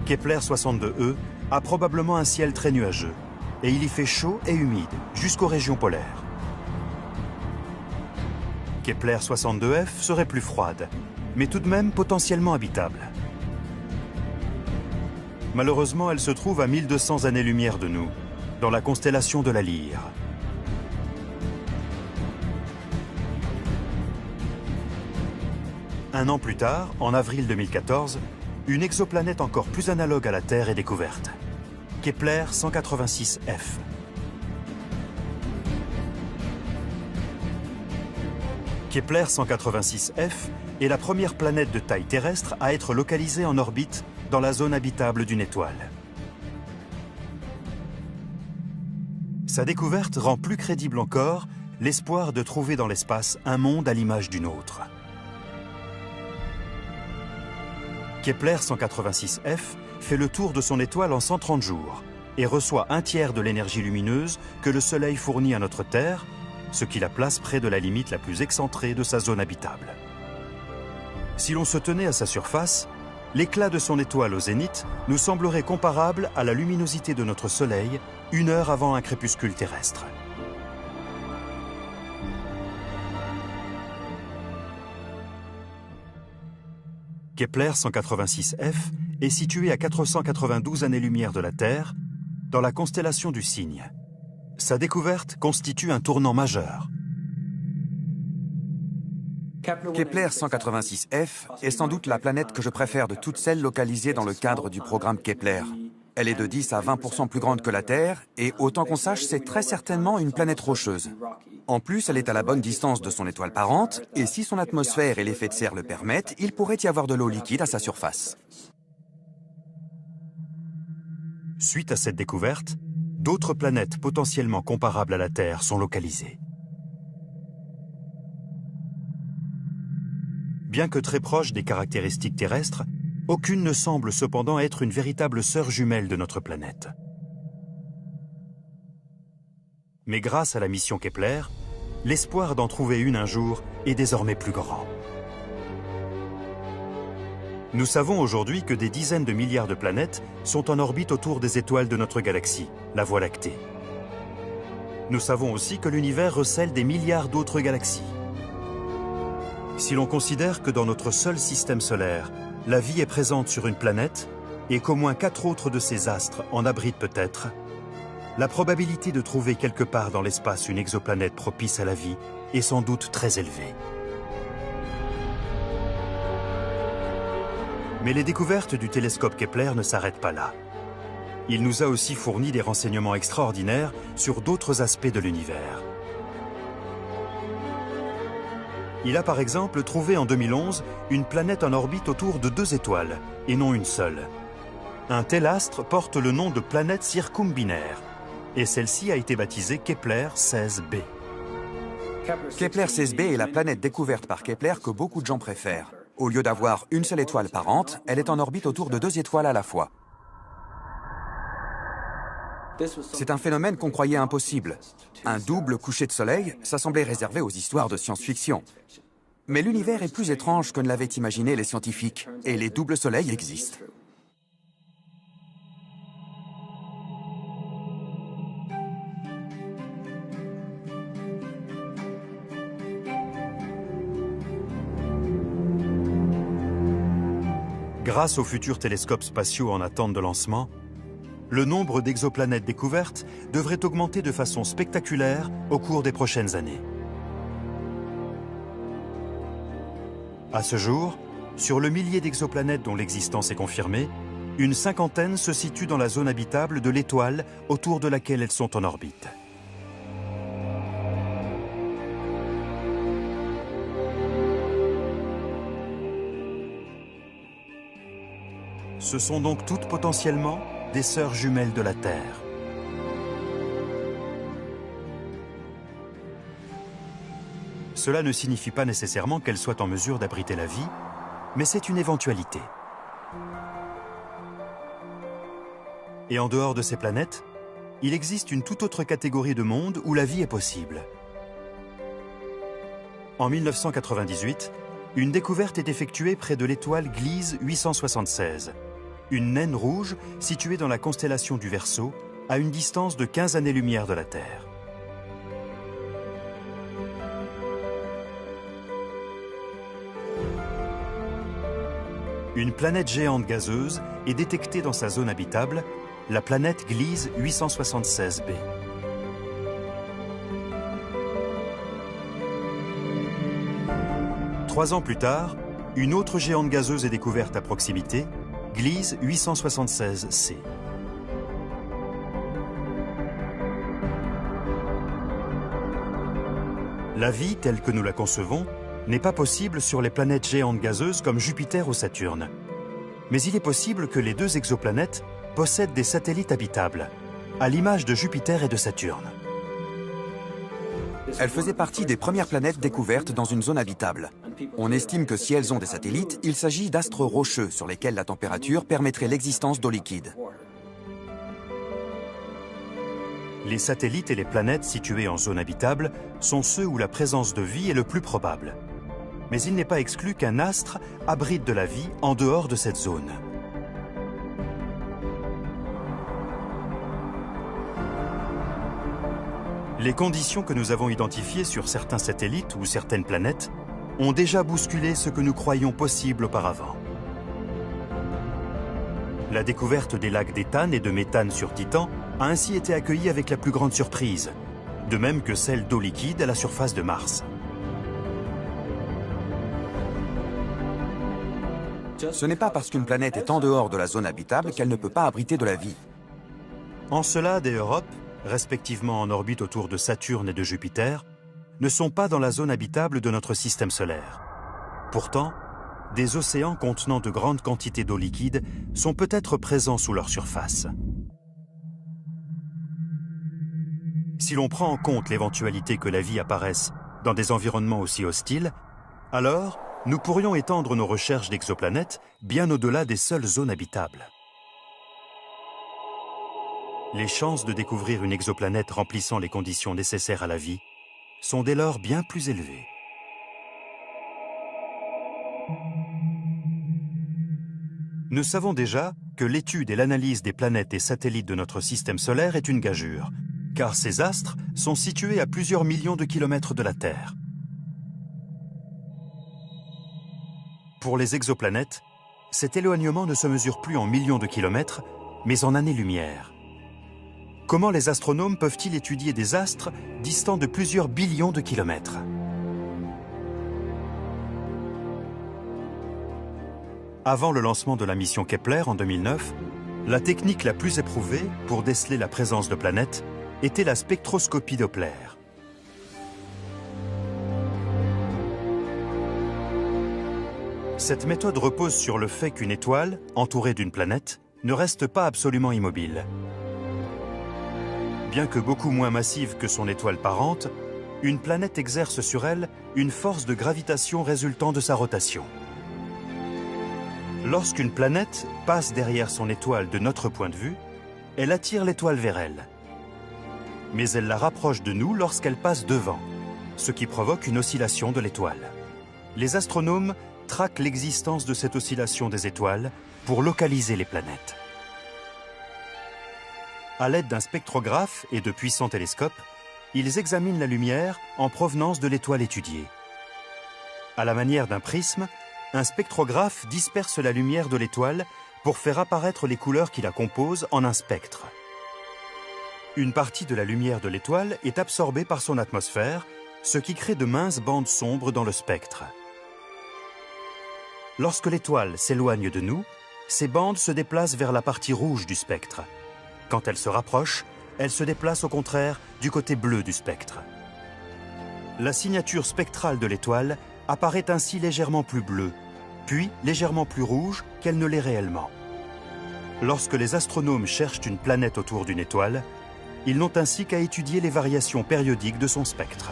Kepler 62e a probablement un ciel très nuageux et il y fait chaud et humide jusqu'aux régions polaires. Kepler 62f serait plus froide, mais tout de même potentiellement habitable. Malheureusement, elle se trouve à 1200 années-lumière de nous, dans la constellation de la Lyre. Un an plus tard, en avril 2014, une exoplanète encore plus analogue à la Terre est découverte. Kepler 186f. Kepler 186f est la première planète de taille terrestre à être localisée en orbite dans la zone habitable d'une étoile. Sa découverte rend plus crédible encore l'espoir de trouver dans l'espace un monde à l'image d'une autre. Kepler 186f fait le tour de son étoile en 130 jours et reçoit un tiers de l'énergie lumineuse que le Soleil fournit à notre Terre, ce qui la place près de la limite la plus excentrée de sa zone habitable. Si l'on se tenait à sa surface, l'éclat de son étoile au zénith nous semblerait comparable à la luminosité de notre Soleil 1 heure avant un crépuscule terrestre. Kepler 186f est situé à 492 années-lumière de la Terre, dans la constellation du Cygne. Sa découverte constitue un tournant majeur. Kepler 186f est sans doute la planète que je préfère de toutes celles localisées dans le cadre du programme Kepler. Elle est de 10 à 20% plus grande que la Terre et, autant qu'on sache, c'est très certainement une planète rocheuse. En plus, elle est à la bonne distance de son étoile parente et si son atmosphère et l'effet de serre le permettent, il pourrait y avoir de l'eau liquide à sa surface. Suite à cette découverte, d'autres planètes potentiellement comparables à la Terre sont localisées. Bien que très proches des caractéristiques terrestres, aucune ne semble cependant être une véritable sœur jumelle de notre planète. Mais grâce à la mission Kepler, l'espoir d'en trouver une un jour est désormais plus grand. Nous savons aujourd'hui que des dizaines de milliards de planètes sont en orbite autour des étoiles de notre galaxie, la Voie lactée. Nous savons aussi que l'univers recèle des milliards d'autres galaxies. Si l'on considère que dans notre seul système solaire, la vie est présente sur une planète et qu'au moins 4 autres de ces astres en abritent peut-être, la probabilité de trouver quelque part dans l'espace une exoplanète propice à la vie est sans doute très élevée. Mais les découvertes du télescope Kepler ne s'arrêtent pas là. Il nous a aussi fourni des renseignements extraordinaires sur d'autres aspects de l'univers. Il a par exemple trouvé en 2011 une planète en orbite autour de 2 étoiles, et non une seule. Un tel astre porte le nom de planète circumbinaire, et celle-ci a été baptisée Kepler 16b. Kepler 16b est la planète découverte par Kepler que beaucoup de gens préfèrent. Au lieu d'avoir une seule étoile parente, elle est en orbite autour de 2 étoiles à la fois. C'est un phénomène qu'on croyait impossible. Un double coucher de soleil, ça semblait réservé aux histoires de science-fiction. Mais l'univers est plus étrange que ne l'avaient imaginé les scientifiques, et les doubles soleils existent. Grâce aux futurs télescopes spatiaux en attente de lancement, le nombre d'exoplanètes découvertes devrait augmenter de façon spectaculaire au cours des prochaines années. À ce jour, sur le millier d'exoplanètes dont l'existence est confirmée, une cinquantaine se situe dans la zone habitable de l'étoile autour de laquelle elles sont en orbite. Ce sont donc toutes potentiellement des sœurs jumelles de la Terre. Cela ne signifie pas nécessairement qu'elles soient en mesure d'abriter la vie, mais c'est une éventualité. Et en dehors de ces planètes, il existe une toute autre catégorie de monde où la vie est possible. En 1998, une découverte est effectuée près de l'étoile Gliese 876, une naine rouge située dans la constellation du Verseau, à une distance de 15 années-lumière de la Terre. Une planète géante gazeuse est détectée dans sa zone habitable, la planète Gliese 876b. Trois ans plus tard, une autre géante gazeuse est découverte à proximité, Gliese 876c. La vie, telle que nous la concevons, n'est pas possible sur les planètes géantes gazeuses comme Jupiter ou Saturne. Mais il est possible que les deux exoplanètes possèdent des satellites habitables, à l'image de Jupiter et de Saturne. Elles faisaient partie des premières planètes découvertes dans une zone habitable. On estime que si elles ont des satellites, il s'agit d'astres rocheux sur lesquels la température permettrait l'existence d'eau liquide. Les satellites et les planètes situées en zone habitable sont ceux où la présence de vie est le plus probable. Mais il n'est pas exclu qu'un astre abrite de la vie en dehors de cette zone. Les conditions que nous avons identifiées sur certains satellites ou certaines planètes ont déjà bousculé ce que nous croyions possible auparavant. La découverte des lacs d'éthane et de méthane sur Titan a ainsi été accueillie avec la plus grande surprise, de même que celle d'eau liquide à la surface de Mars. Ce n'est pas parce qu'une planète est en dehors de la zone habitable qu'elle ne peut pas abriter de la vie. Encelade et Europe, respectivement en orbite autour de Saturne et de Jupiter, ne sont pas dans la zone habitable de notre système solaire. Pourtant, des océans contenant de grandes quantités d'eau liquide sont peut-être présents sous leur surface. Si l'on prend en compte l'éventualité que la vie apparaisse dans des environnements aussi hostiles, alors nous pourrions étendre nos recherches d'exoplanètes bien au-delà des seules zones habitables. Les chances de découvrir une exoplanète remplissant les conditions nécessaires à la vie sont dès lors bien plus élevées. Nous savons déjà que l'étude et l'analyse des planètes et satellites de notre système solaire est une gageure, car ces astres sont situés à plusieurs millions de kilomètres de la Terre. Pour les exoplanètes, cet éloignement ne se mesure plus en millions de kilomètres, mais en années-lumière. Comment les astronomes peuvent-ils étudier des astres distants de plusieurs billions de kilomètres? Avant le lancement de la mission Kepler en 2009, la technique la plus éprouvée pour déceler la présence de planètes était la spectroscopie Doppler. Cette méthode repose sur le fait qu'une étoile, entourée d'une planète, ne reste pas absolument immobile. Bien que beaucoup moins massive que son étoile parente, une planète exerce sur elle une force de gravitation résultant de sa rotation. Lorsqu'une planète passe derrière son étoile de notre point de vue, elle attire l'étoile vers elle. Mais elle la rapproche de nous lorsqu'elle passe devant, ce qui provoque une oscillation de l'étoile. Les astronomes traquent l'existence de cette oscillation des étoiles pour localiser les planètes. À l'aide d'un spectrographe et de puissants télescopes, ils examinent la lumière en provenance de l'étoile étudiée. À la manière d'un prisme, un spectrographe disperse la lumière de l'étoile pour faire apparaître les couleurs qui la composent en un spectre. Une partie de la lumière de l'étoile est absorbée par son atmosphère, ce qui crée de minces bandes sombres dans le spectre. Lorsque l'étoile s'éloigne de nous, ces bandes se déplacent vers la partie rouge du spectre. Quand elle se rapproche, elle se déplace au contraire du côté bleu du spectre. La signature spectrale de l'étoile apparaît ainsi légèrement plus bleue, puis légèrement plus rouge qu'elle ne l'est réellement. Lorsque les astronomes cherchent une planète autour d'une étoile, ils n'ont ainsi qu'à étudier les variations périodiques de son spectre.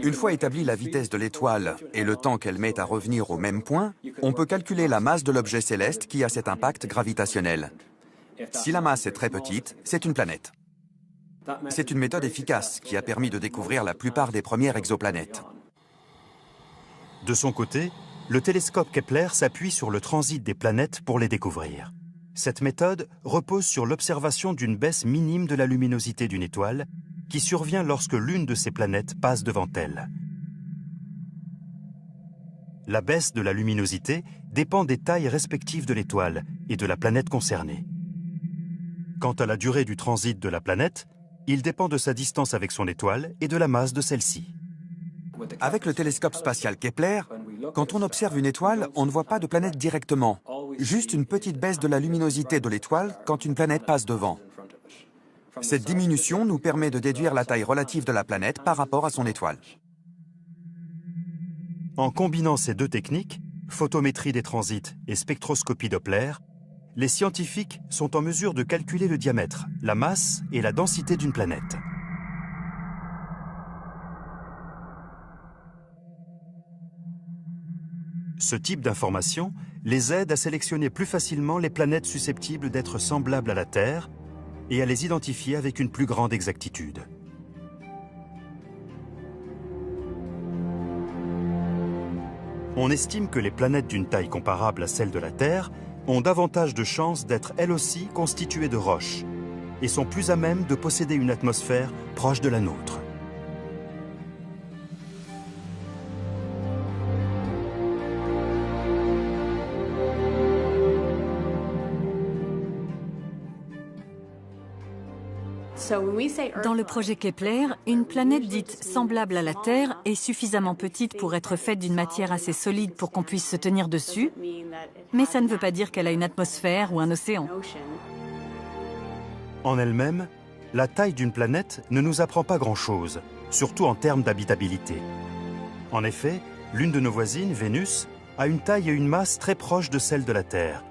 Une fois établie la vitesse de l'étoile et le temps qu'elle met à revenir au même point, on peut calculer la masse de l'objet céleste qui a cet impact gravitationnel. Si la masse est très petite, c'est une planète. C'est une méthode efficace qui a permis de découvrir la plupart des premières exoplanètes. De son côté, le télescope Kepler s'appuie sur le transit des planètes pour les découvrir. Cette méthode repose sur l'observation d'une baisse minime de la luminosité d'une étoile qui survient lorsque l'une de ces planètes passe devant elle. La baisse de la luminosité dépend des tailles respectives de l'étoile et de la planète concernée. Quant à la durée du transit de la planète, il dépend de sa distance avec son étoile et de la masse de celle-ci. Avec le télescope spatial Kepler, quand on observe une étoile, on ne voit pas de planète directement, juste une petite baisse de la luminosité de l'étoile quand une planète passe devant. Cette diminution nous permet de déduire la taille relative de la planète par rapport à son étoile. En combinant ces deux techniques, photométrie des transits et spectroscopie Doppler, les scientifiques sont en mesure de calculer le diamètre, la masse et la densité d'une planète. Ce type d'information les aide à sélectionner plus facilement les planètes susceptibles d'être semblables à la Terre et à les identifier avec une plus grande exactitude. On estime que les planètes d'une taille comparable à celle de la Terre ont davantage de chances d'être elles aussi constituées de roches et sont plus à même de posséder une atmosphère proche de la nôtre. Dans le projet Kepler, une planète dite semblable à la Terre est suffisamment petite pour être faite d'une matière assez solide pour qu'on puisse se tenir dessus, mais ça ne veut pas dire qu'elle a une atmosphère ou un océan. En elle-même, la taille d'une planète ne nous apprend pas grand-chose, surtout en termes d'habitabilité. En effet, l'une de nos voisines, Vénus, a une taille et une masse très proches de celle de la Terre,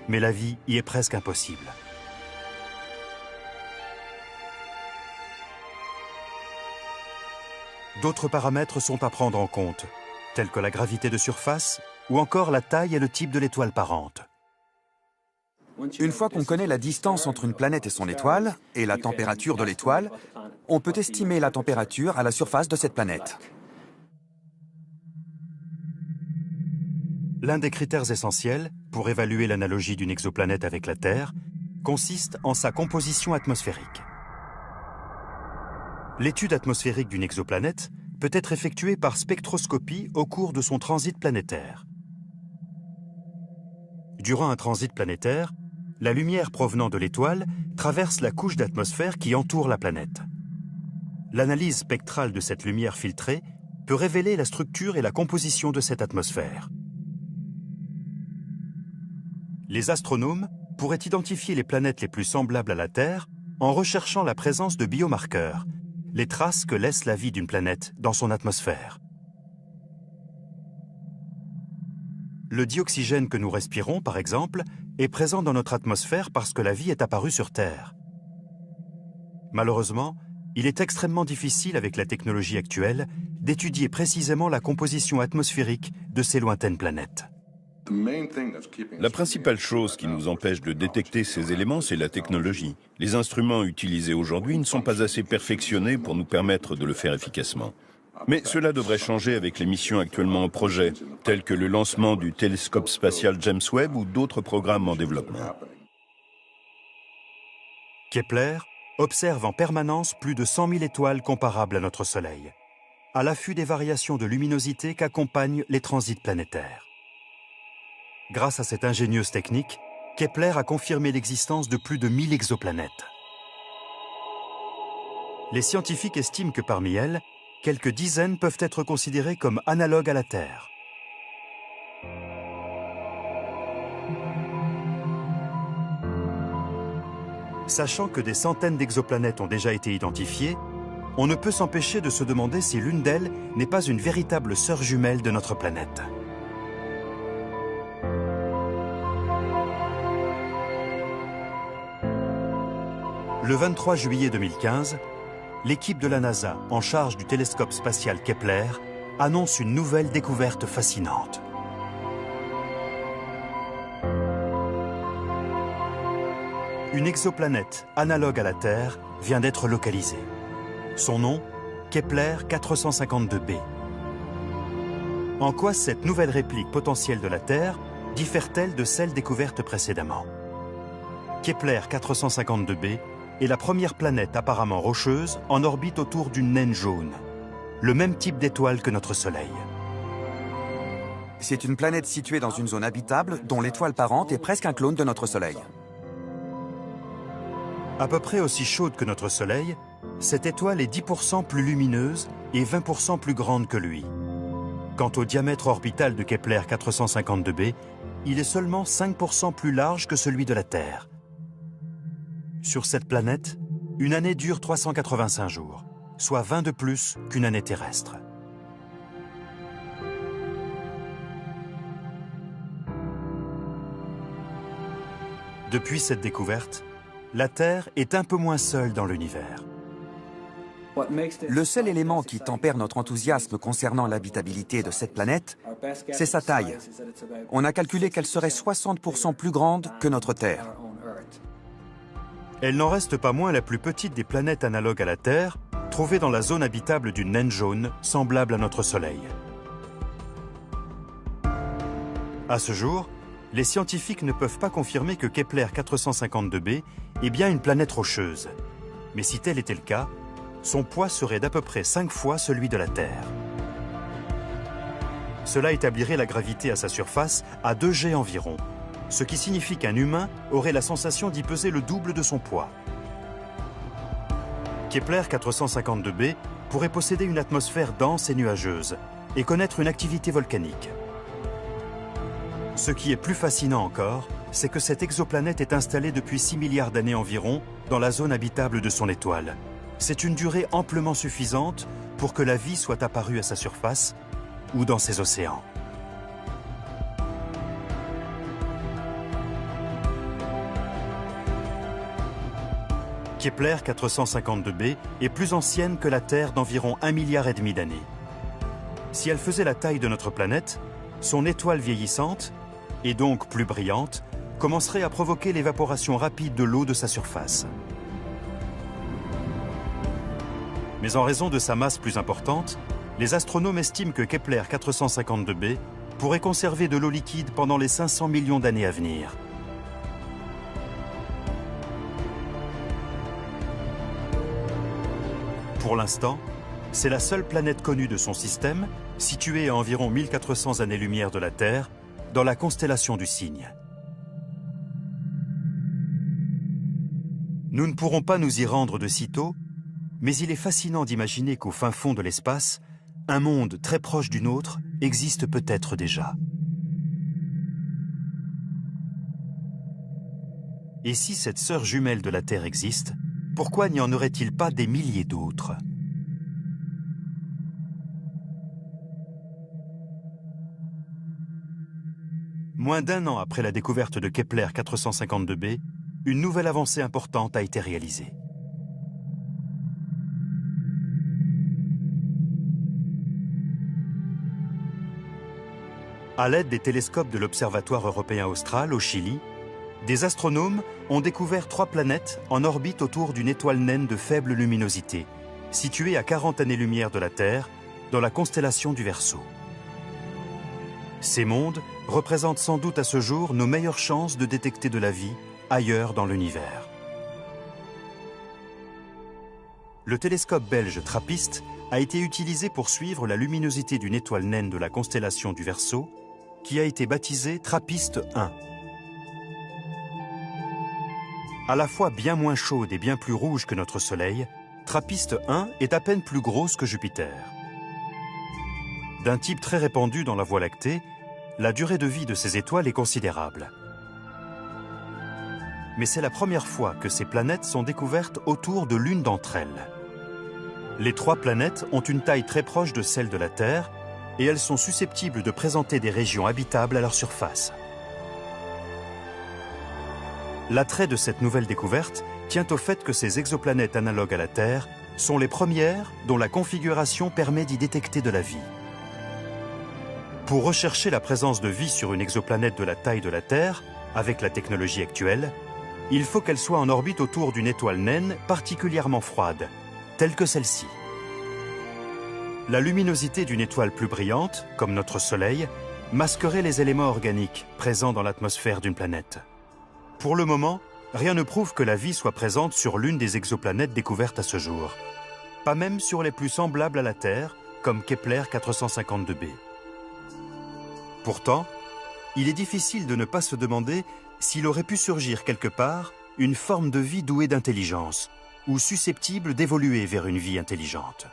mais la vie y est presque impossible. D'autres paramètres sont à prendre en compte, tels que la gravité de surface ou encore la taille et le type de l'étoile parente. Une fois qu'on connaît la distance entre une planète et son étoile, et la température de l'étoile, on peut estimer la température à la surface de cette planète. L'un des critères essentiels pour évaluer l'analogie d'une exoplanète avec la Terre consiste en sa composition atmosphérique. L'étude atmosphérique d'une exoplanète peut être effectuée par spectroscopie au cours de son transit planétaire. Durant un transit planétaire, la lumière provenant de l'étoile traverse la couche d'atmosphère qui entoure la planète. L'analyse spectrale de cette lumière filtrée peut révéler la structure et la composition de cette atmosphère. Les astronomes pourraient identifier les planètes les plus semblables à la Terre en recherchant la présence de biomarqueurs, les traces que laisse la vie d'une planète dans son atmosphère. Le dioxygène que nous respirons, par exemple, est présent dans notre atmosphère parce que la vie est apparue sur Terre. Malheureusement, il est extrêmement difficile avec la technologie actuelle d'étudier précisément la composition atmosphérique de ces lointaines planètes. La principale chose qui nous empêche de détecter ces éléments, c'est la technologie. Les instruments utilisés aujourd'hui ne sont pas assez perfectionnés pour nous permettre de le faire efficacement. Mais cela devrait changer avec les missions actuellement en projet, telles que le lancement du télescope spatial James Webb ou d'autres programmes en développement. Kepler observe en permanence plus de 100 000 étoiles comparables à notre Soleil, à l'affût des variations de luminosité qu'accompagnent les transits planétaires. Grâce à cette ingénieuse technique, Kepler a confirmé l'existence de plus de 1000 exoplanètes. Les scientifiques estiment que parmi elles, quelques dizaines peuvent être considérées comme analogues à la Terre. Sachant que des centaines d'exoplanètes ont déjà été identifiées, on ne peut s'empêcher de se demander si l'une d'elles n'est pas une véritable sœur jumelle de notre planète. Le 23 juillet 2015, l'équipe de la NASA en charge du télescope spatial Kepler annonce une nouvelle découverte fascinante. Une exoplanète analogue à la Terre vient d'être localisée. Son nom, Kepler 452b. En quoi cette nouvelle réplique potentielle de la Terre diffère-t-elle de celle découverte précédemment? Kepler 452b est la première planète apparemment rocheuse en orbite autour d'une naine jaune, le même type d'étoile que notre Soleil. C'est une planète située dans une zone habitable dont l'étoile parente est presque un clone de notre Soleil. À peu près aussi chaude que notre Soleil, cette étoile est 10% plus lumineuse et 20% plus grande que lui. Quant au diamètre orbital de Kepler 452b, il est seulement 5% plus large que celui de la Terre. Sur cette planète, une année dure 385 jours, soit 20 de plus qu'une année terrestre. Depuis cette découverte, la Terre est un peu moins seule dans l'univers. Le seul élément qui tempère notre enthousiasme concernant l'habitabilité de cette planète, c'est sa taille. On a calculé qu'elle serait 60% plus grande que notre Terre. Elle n'en reste pas moins la plus petite des planètes analogues à la Terre, trouvée dans la zone habitable d'une naine jaune, semblable à notre Soleil. À ce jour, les scientifiques ne peuvent pas confirmer que Kepler 452b est bien une planète rocheuse. Mais si tel était le cas, son poids serait d'à peu près 5 fois celui de la Terre. Cela établirait la gravité à sa surface à 2 G environ, ce qui signifie qu'un humain aurait la sensation d'y peser le double de son poids. Kepler 452b pourrait posséder une atmosphère dense et nuageuse et connaître une activité volcanique. Ce qui est plus fascinant encore, c'est que cette exoplanète est installée depuis 6 milliards d'années environ dans la zone habitable de son étoile. C'est une durée amplement suffisante pour que la vie soit apparue à sa surface ou dans ses océans. Kepler 452b est plus ancienne que la Terre d'environ 1,5 milliard d'années. Si elle faisait la taille de notre planète, son étoile vieillissante, et donc plus brillante, commencerait à provoquer l'évaporation rapide de l'eau de sa surface. Mais en raison de sa masse plus importante, les astronomes estiment que Kepler 452b pourrait conserver de l'eau liquide pendant les 500 millions d'années à venir. Pour l'instant, c'est la seule planète connue de son système, située à environ 1400 années-lumière de la Terre, dans la constellation du Cygne. Nous ne pourrons pas nous y rendre de sitôt, mais il est fascinant d'imaginer qu'au fin fond de l'espace, un monde très proche du nôtre existe peut-être déjà. Et si cette sœur jumelle de la Terre existe, pourquoi n'y en aurait-il pas des milliers d'autres ? Moins d'1 an après la découverte de Kepler 452b, une nouvelle avancée importante a été réalisée. À l'aide des télescopes de l'Observatoire européen austral au Chili, des astronomes ont découvert 3 planètes en orbite autour d'une étoile naine de faible luminosité, située à 40 années-lumière de la Terre, dans la constellation du Verseau. Ces mondes représentent sans doute à ce jour nos meilleures chances de détecter de la vie ailleurs dans l'univers. Le télescope belge TRAPPIST a été utilisé pour suivre la luminosité d'une étoile naine de la constellation du Verseau, qui a été baptisée TRAPPIST 1. À la fois bien moins chaude et bien plus rouge que notre Soleil, TRAPPIST 1 est à peine plus grosse que Jupiter. D'un type très répandu dans la Voie lactée, la durée de vie de ces étoiles est considérable. Mais c'est la première fois que ces planètes sont découvertes autour de l'une d'entre elles. Les 3 planètes ont une taille très proche de celle de la Terre et elles sont susceptibles de présenter des régions habitables à leur surface. L'attrait de cette nouvelle découverte tient au fait que ces exoplanètes analogues à la Terre sont les premières dont la configuration permet d'y détecter de la vie. Pour rechercher la présence de vie sur une exoplanète de la taille de la Terre, avec la technologie actuelle, il faut qu'elle soit en orbite autour d'une étoile naine particulièrement froide, telle que celle-ci. La luminosité d'une étoile plus brillante, comme notre Soleil, masquerait les éléments organiques présents dans l'atmosphère d'une planète. Pour le moment, rien ne prouve que la vie soit présente sur l'une des exoplanètes découvertes à ce jour. Pas même sur les plus semblables à la Terre, comme Kepler 452b. Pourtant, il est difficile de ne pas se demander s'il aurait pu surgir quelque part une forme de vie douée d'intelligence, ou susceptible d'évoluer vers une vie intelligente.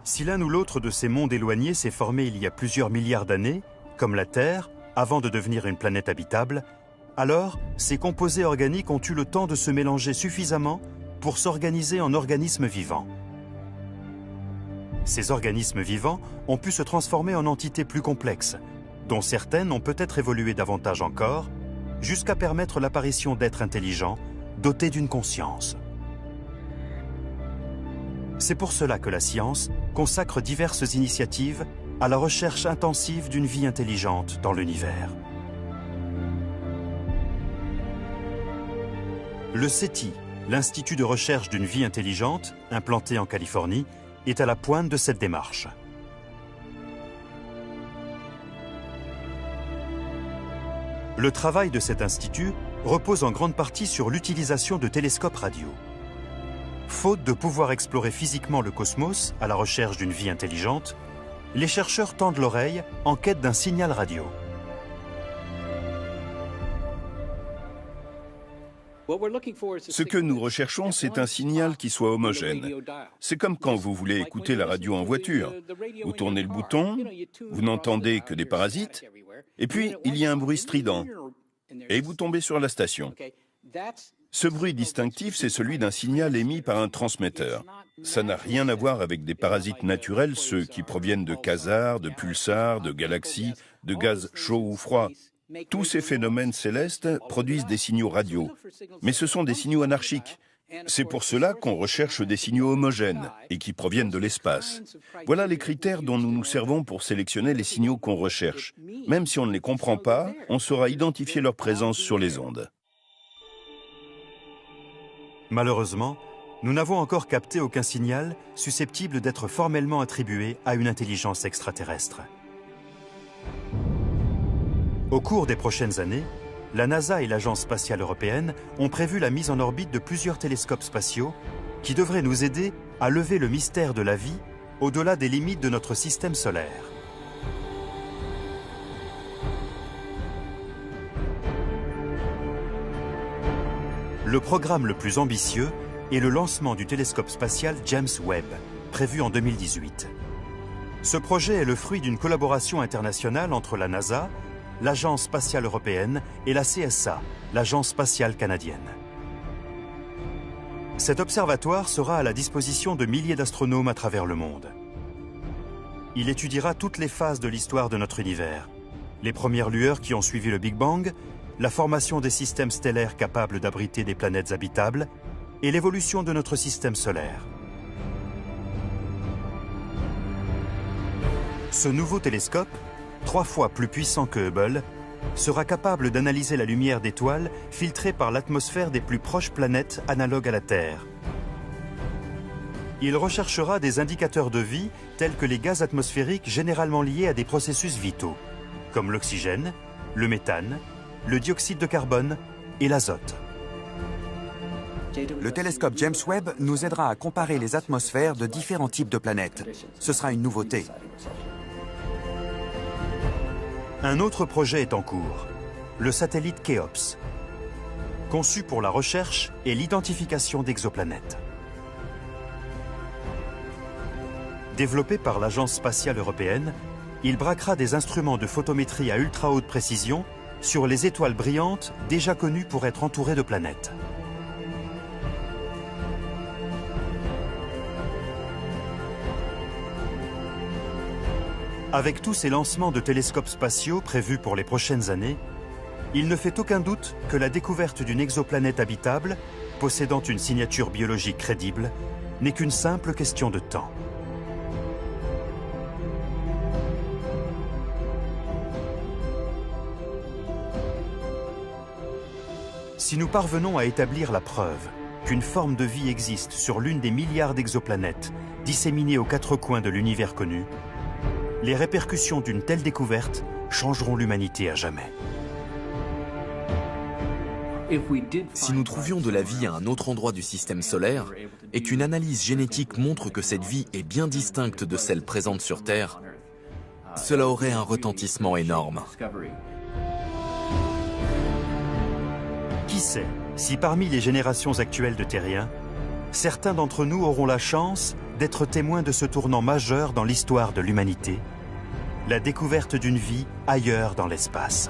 Si l'un ou l'autre de ces mondes éloignés s'est formé il y a plusieurs milliards d'années, comme la Terre, avant de devenir une planète habitable, alors ces composés organiques ont eu le temps de se mélanger suffisamment pour s'organiser en organismes vivants. Ces organismes vivants ont pu se transformer en entités plus complexes, dont certaines ont peut-être évolué davantage encore, jusqu'à permettre l'apparition d'êtres intelligents, dotés d'une conscience. C'est pour cela que la science consacre diverses initiatives à la recherche intensive d'une vie intelligente dans l'univers. Le SETI, l'Institut de recherche d'une vie intelligente, implanté en Californie, est à la pointe de cette démarche. Le travail de cet institut repose en grande partie sur l'utilisation de télescopes radio. Faute de pouvoir explorer physiquement le cosmos à la recherche d'une vie intelligente, les chercheurs tendent l'oreille en quête d'un signal radio. Ce que nous recherchons, c'est un signal qui soit homogène. C'est comme quand vous voulez écouter la radio en voiture. Vous tournez le bouton, vous n'entendez que des parasites, et puis il y a un bruit strident, et vous tombez sur la station. Ce bruit distinctif, c'est celui d'un signal émis par un transmetteur. Ça n'a rien à voir avec des parasites naturels, ceux qui proviennent de quasars, de pulsars, de galaxies, de gaz chauds ou froids. Tous ces phénomènes célestes produisent des signaux radio, mais ce sont des signaux anarchiques. C'est pour cela qu'on recherche des signaux homogènes et qui proviennent de l'espace. Voilà les critères dont nous nous servons pour sélectionner les signaux qu'on recherche. Même si on ne les comprend pas, on saura identifier leur présence sur les ondes. Malheureusement, nous n'avons encore capté aucun signal susceptible d'être formellement attribué à une intelligence extraterrestre. Au cours des prochaines années, la NASA et l'Agence spatiale européenne ont prévu la mise en orbite de plusieurs télescopes spatiaux qui devraient nous aider à lever le mystère de la vie au-delà des limites de notre système solaire. Le programme le plus ambitieux est le lancement du télescope spatial James Webb, prévu en 2018. Ce projet est le fruit d'une collaboration internationale entre la NASA, l'Agence spatiale européenne et la CSA, l'Agence spatiale canadienne. Cet observatoire sera à la disposition de milliers d'astronomes à travers le monde. Il étudiera toutes les phases de l'histoire de notre univers, les premières lueurs qui ont suivi le Big Bang, la formation des systèmes stellaires capables d'abriter des planètes habitables et l'évolution de notre système solaire. Ce nouveau télescope, 3 fois plus puissant que Hubble, sera capable d'analyser la lumière d'étoiles filtrée par l'atmosphère des plus proches planètes analogues à la Terre. Il recherchera des indicateurs de vie tels que les gaz atmosphériques généralement liés à des processus vitaux, comme l'oxygène, le méthane, le dioxyde de carbone et l'azote. Le télescope James Webb nous aidera à comparer les atmosphères de différents types de planètes. Ce sera une nouveauté. Un autre projet est en cours, le satellite Khéops, conçu pour la recherche et l'identification d'exoplanètes. Développé par l'Agence spatiale européenne, il braquera des instruments de photométrie à ultra haute précision sur les étoiles brillantes déjà connues pour être entourées de planètes. Avec tous ces lancements de télescopes spatiaux prévus pour les prochaines années, Il ne fait aucun doute que la découverte d'une exoplanète habitable, possédant une signature biologique crédible, n'est qu'une simple question de temps. Si nous parvenons à établir la preuve qu'une forme de vie existe sur l'une des milliards d'exoplanètes disséminées aux quatre coins de l'univers connu, les répercussions d'une telle découverte changeront l'humanité à jamais. Si nous trouvions de la vie à un autre endroit du système solaire et qu'une analyse génétique montre que cette vie est bien distincte de celle présente sur Terre, cela aurait un retentissement énorme. Qui sait si parmi les générations actuelles de terriens, certains d'entre nous auront la chance d'être témoins de ce tournant majeur dans l'histoire de l'humanité, la découverte d'une vie ailleurs dans l'espace.